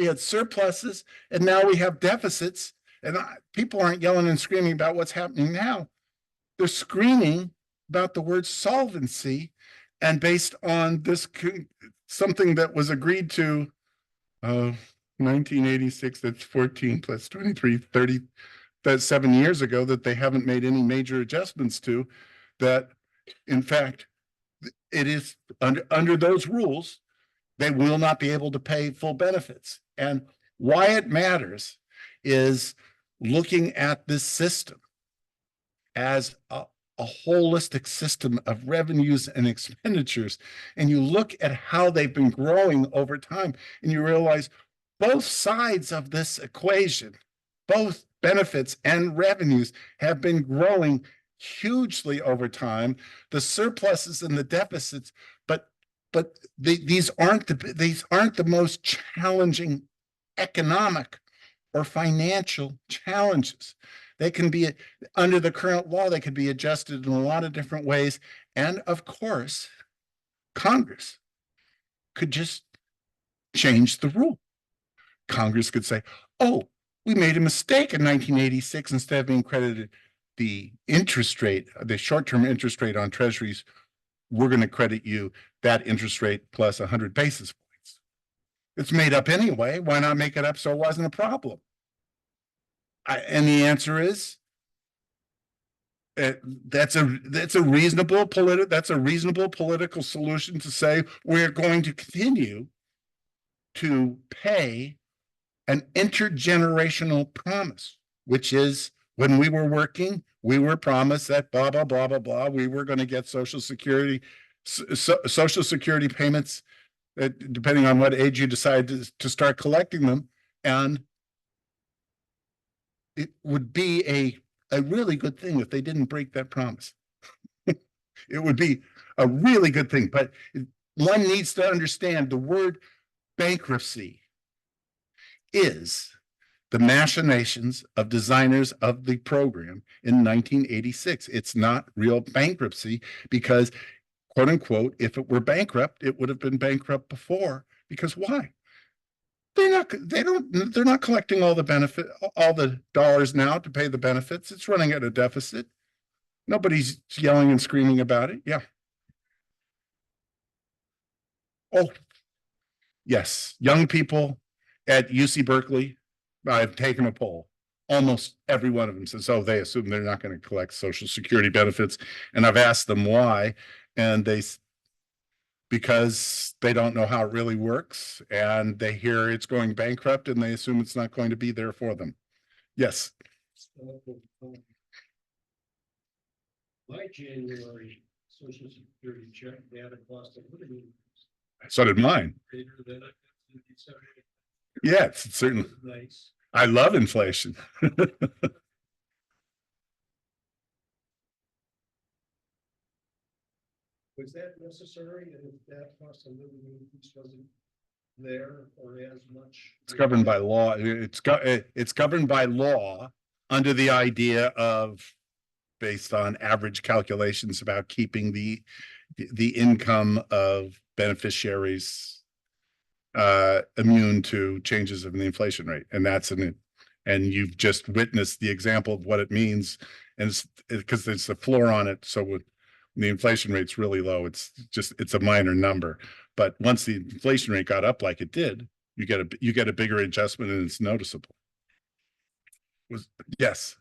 had surpluses and now we have deficits, and people aren't yelling and screaming about what's happening now. They're screaming about the word solvency, and based on this, something that was agreed to 1986, that's 14 plus 23, 30, that's 7 years ago, that they haven't made any major adjustments to, that in fact, it is under those rules, they will not be able to pay full benefits. And why it matters is looking at this system as a holistic system of revenues and expenditures. And you look at how they've been growing over time, and you realize both sides of this equation, both benefits and revenues, have been growing hugely over time. The surpluses and the deficits, but these aren't the most challenging economic or financial challenges. They can be, under the current law, they could be adjusted in a lot of different ways. And of course, Congress could just change the rule. Congress could say, oh, we made a mistake in 1986. Instead of being credited the interest rate, the short-term interest rate on treasuries, we're going to credit you that interest rate plus 100 basis points. It's made up anyway. Why not make it up so it wasn't a problem? And the answer is, that's a reasonable political solution to say we're going to continue to pay an intergenerational promise, which is when we were working, we were promised that blah, blah, blah, blah, blah. We were going to get Social Security payments, depending on what age you decide to start collecting them. And it would be a really good thing if they didn't break that promise. It would be a really good thing. But one needs to understand the word bankruptcy is the machinations of designers of the program in 1986. It's not real bankruptcy because, quote unquote, if it were bankrupt, it would have been bankrupt before. Because why? They're not collecting all the dollars now to pay the benefits. It's running at a deficit. Nobody's yelling and screaming about it. Yeah. Oh, yes. Young people at UC Berkeley, I've taken a poll. Almost every one of them says, oh, they assume they're not going to collect Social Security benefits. And I've asked them why. And because they don't know how it really works, and they hear it's going bankrupt and they assume it's not going to be there for them. Yes. My January Social Security check data cost of living. So did mine. Yes, it's certainly. Nice. I love inflation. Was that necessary? And if that cost of living increase wasn't there or as much? It's governed by law. It's governed by law under the idea of based on average calculations about keeping the income of beneficiaries immune to changes in the inflation rate. And and you've just witnessed the example of what it means. And it's because there's a floor on it. So when the inflation rate's really low, it's a minor number. But once the inflation rate got up like it did, you get a bigger adjustment and it's noticeable. Yes.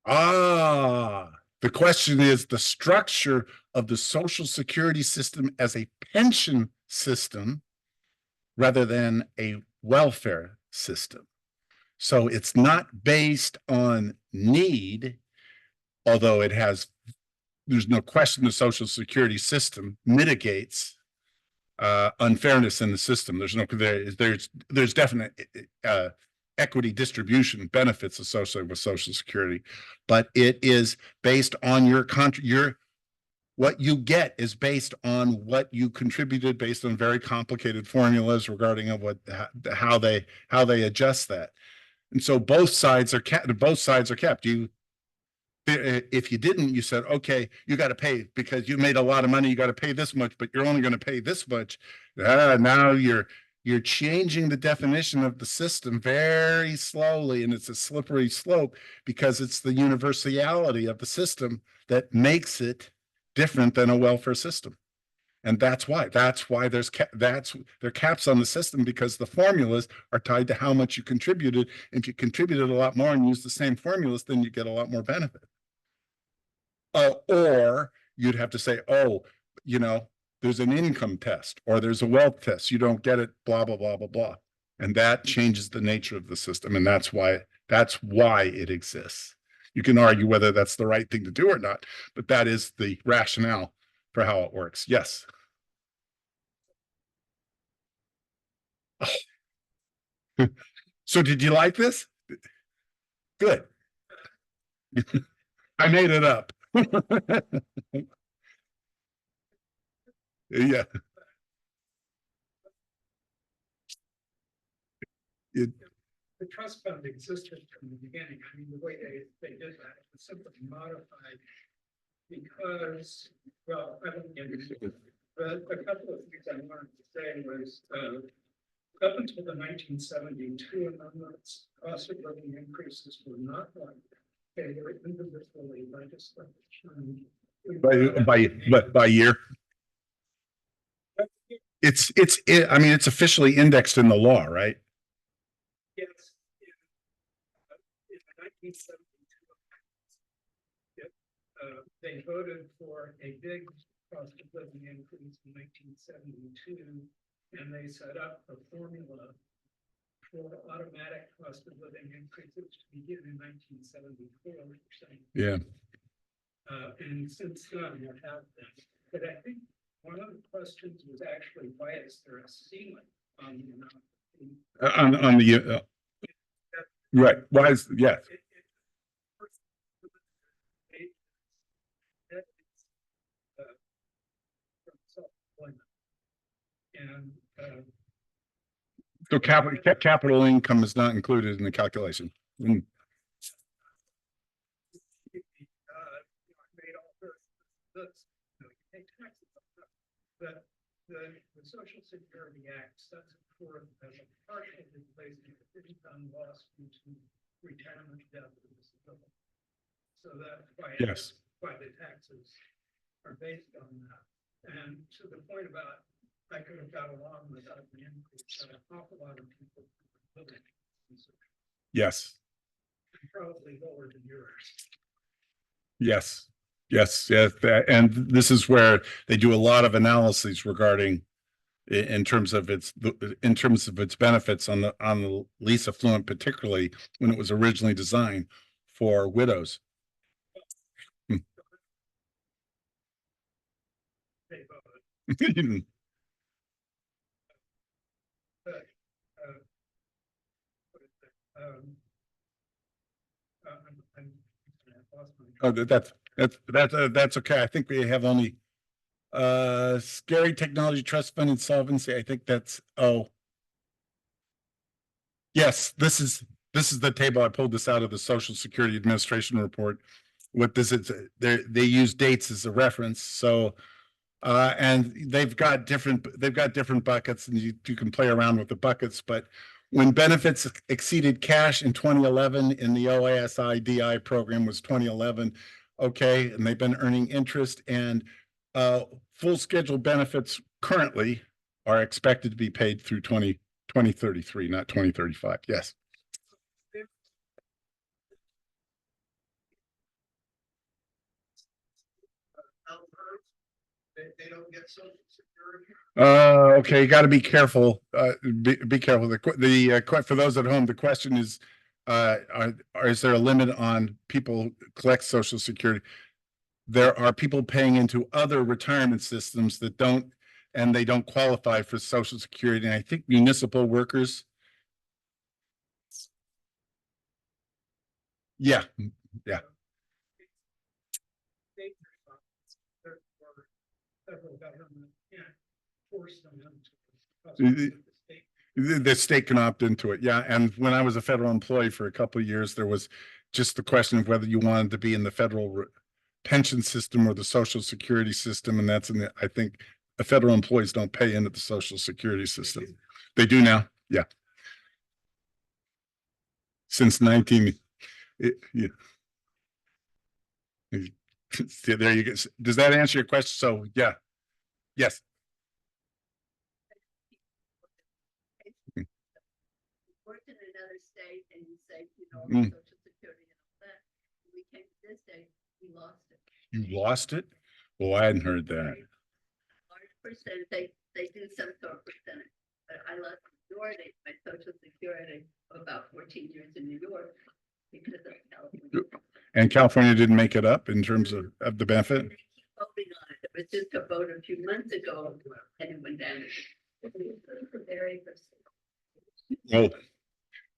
The question is the structure of the Social Security system as a pension system rather than a welfare system. So it's not based on need, although there's no question the Social Security system mitigates unfairness in the system. There's definite equity distribution benefits associated with Social Security, but it is based on what you get is based on what you contributed based on very complicated formulas regarding how they adjust that. And so both sides are kept. If you didn't, you said, okay, you got to pay because you made a lot of money. You got to pay this much, but you're only going to pay this much. Now you're changing the definition of the system very slowly, and it's a slippery slope because it's the universality of the system that makes it different than a welfare system. And that's why there are caps on the system because the formulas are tied to how much you contributed. If you contributed a lot more and use the same formulas, then you get a lot more benefit. Or you'd have to say, oh, there's an income test or there's a wealth test. You don't get it, blah, blah, blah, blah, blah. And that changes the nature of the system. And that's why it exists. You can argue whether that's the right thing to do or not, but that is the rationale for how it works. Yes. So did you like this? Good. I made it up. Yeah. The trust fund existed from the beginning. I mean, the way they did that was simply modified because, well, I don't get into it, but a couple of things I wanted to say was up until the 1972 amendments, cost of living increases were not like they were individually legislated. By year. I mean, it's officially indexed in the law, right? Yes. In the 1972, they voted for a big cost of living increase in 1972, and they set up a formula for automatic cost of living increases to begin in 1974. Yeah. And since then, there have been. But I think one of the questions was actually, why is there a ceiling on the amount? On the right. Why is yes. And so capital income is not included in the calculation. Mm. The Social Security Act sets it forth as a partial replacement of income lost due to retirement, death, or disability. So that's why why the taxes are based on that. And to the point about I could have got along without the increase that an awful lot of people living. Yes. Probably lower than yours. Yes. Yes. And this is where they do a lot of analyses regarding in terms of its benefits on the least affluent, particularly when it was originally designed for widows. Oh, that's okay. I think we have only scary technology trust fund insolvency. I think that's yes, this is this is the table. I pulled this out of the Social Security Administration report. What this is, they use dates as a reference. So, and they've got different buckets, and you can play around with the buckets. But when benefits exceeded cash in 2011 in the OASI DI program was 2011. Okay, and they've been earning interest, and full schedule benefits currently are expected to be paid through 2033, not 2035. Yes. They don't get social security. Okay, you got to be careful. Be careful. For those at home, the question is, is there a limit on people who collect Social Security? There are people paying into other retirement systems that don't, and they don't qualify for Social Security. And I think municipal workers. Yeah, yeah. Federal government can't force them The state can opt into it. Yeah. And when I was a federal employee for a couple of years, there was just the question of whether you wanted to be in the federal pension system or the Social Security system. And that's I think the federal employees don't pay into the Social Security system. They do now. Yeah. Since 19. Yeah. There you go. Does that answer your question? So, yeah. Yes. Worked in another state and you say, Mm. Social Security and all that. When we came to this state, we lost it. You lost it? Well, I hadn't heard that. Large percentage, they do some sort of percentage, but I lost the majority of my Social Security of about 14 years in New York because of California. And California didn't make it up in terms of the benefit? They keep voting on it. It was just a vote a few months ago and it went down. Very Well,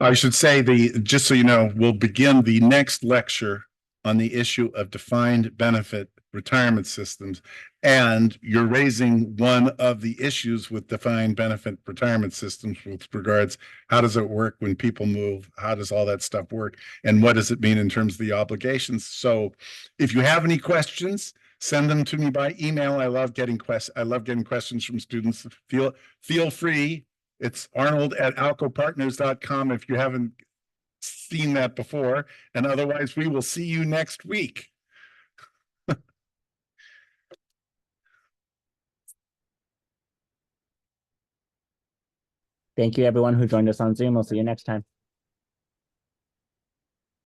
I should say just so you know, we'll begin the next lecture on the issue of defined benefit retirement systems. And you're raising one of the issues with defined benefit retirement systems with regards, how does it work when people move? How does all that stuff work? And what does it mean in terms of the obligations? So if you have any questions, send them to me by email. I love getting questions from students. Feel free. It's arnold@alcopartners.com if you haven't seen that before. And otherwise, we will see you next week. Thank you, everyone who joined us on Zoom. We'll see you next time.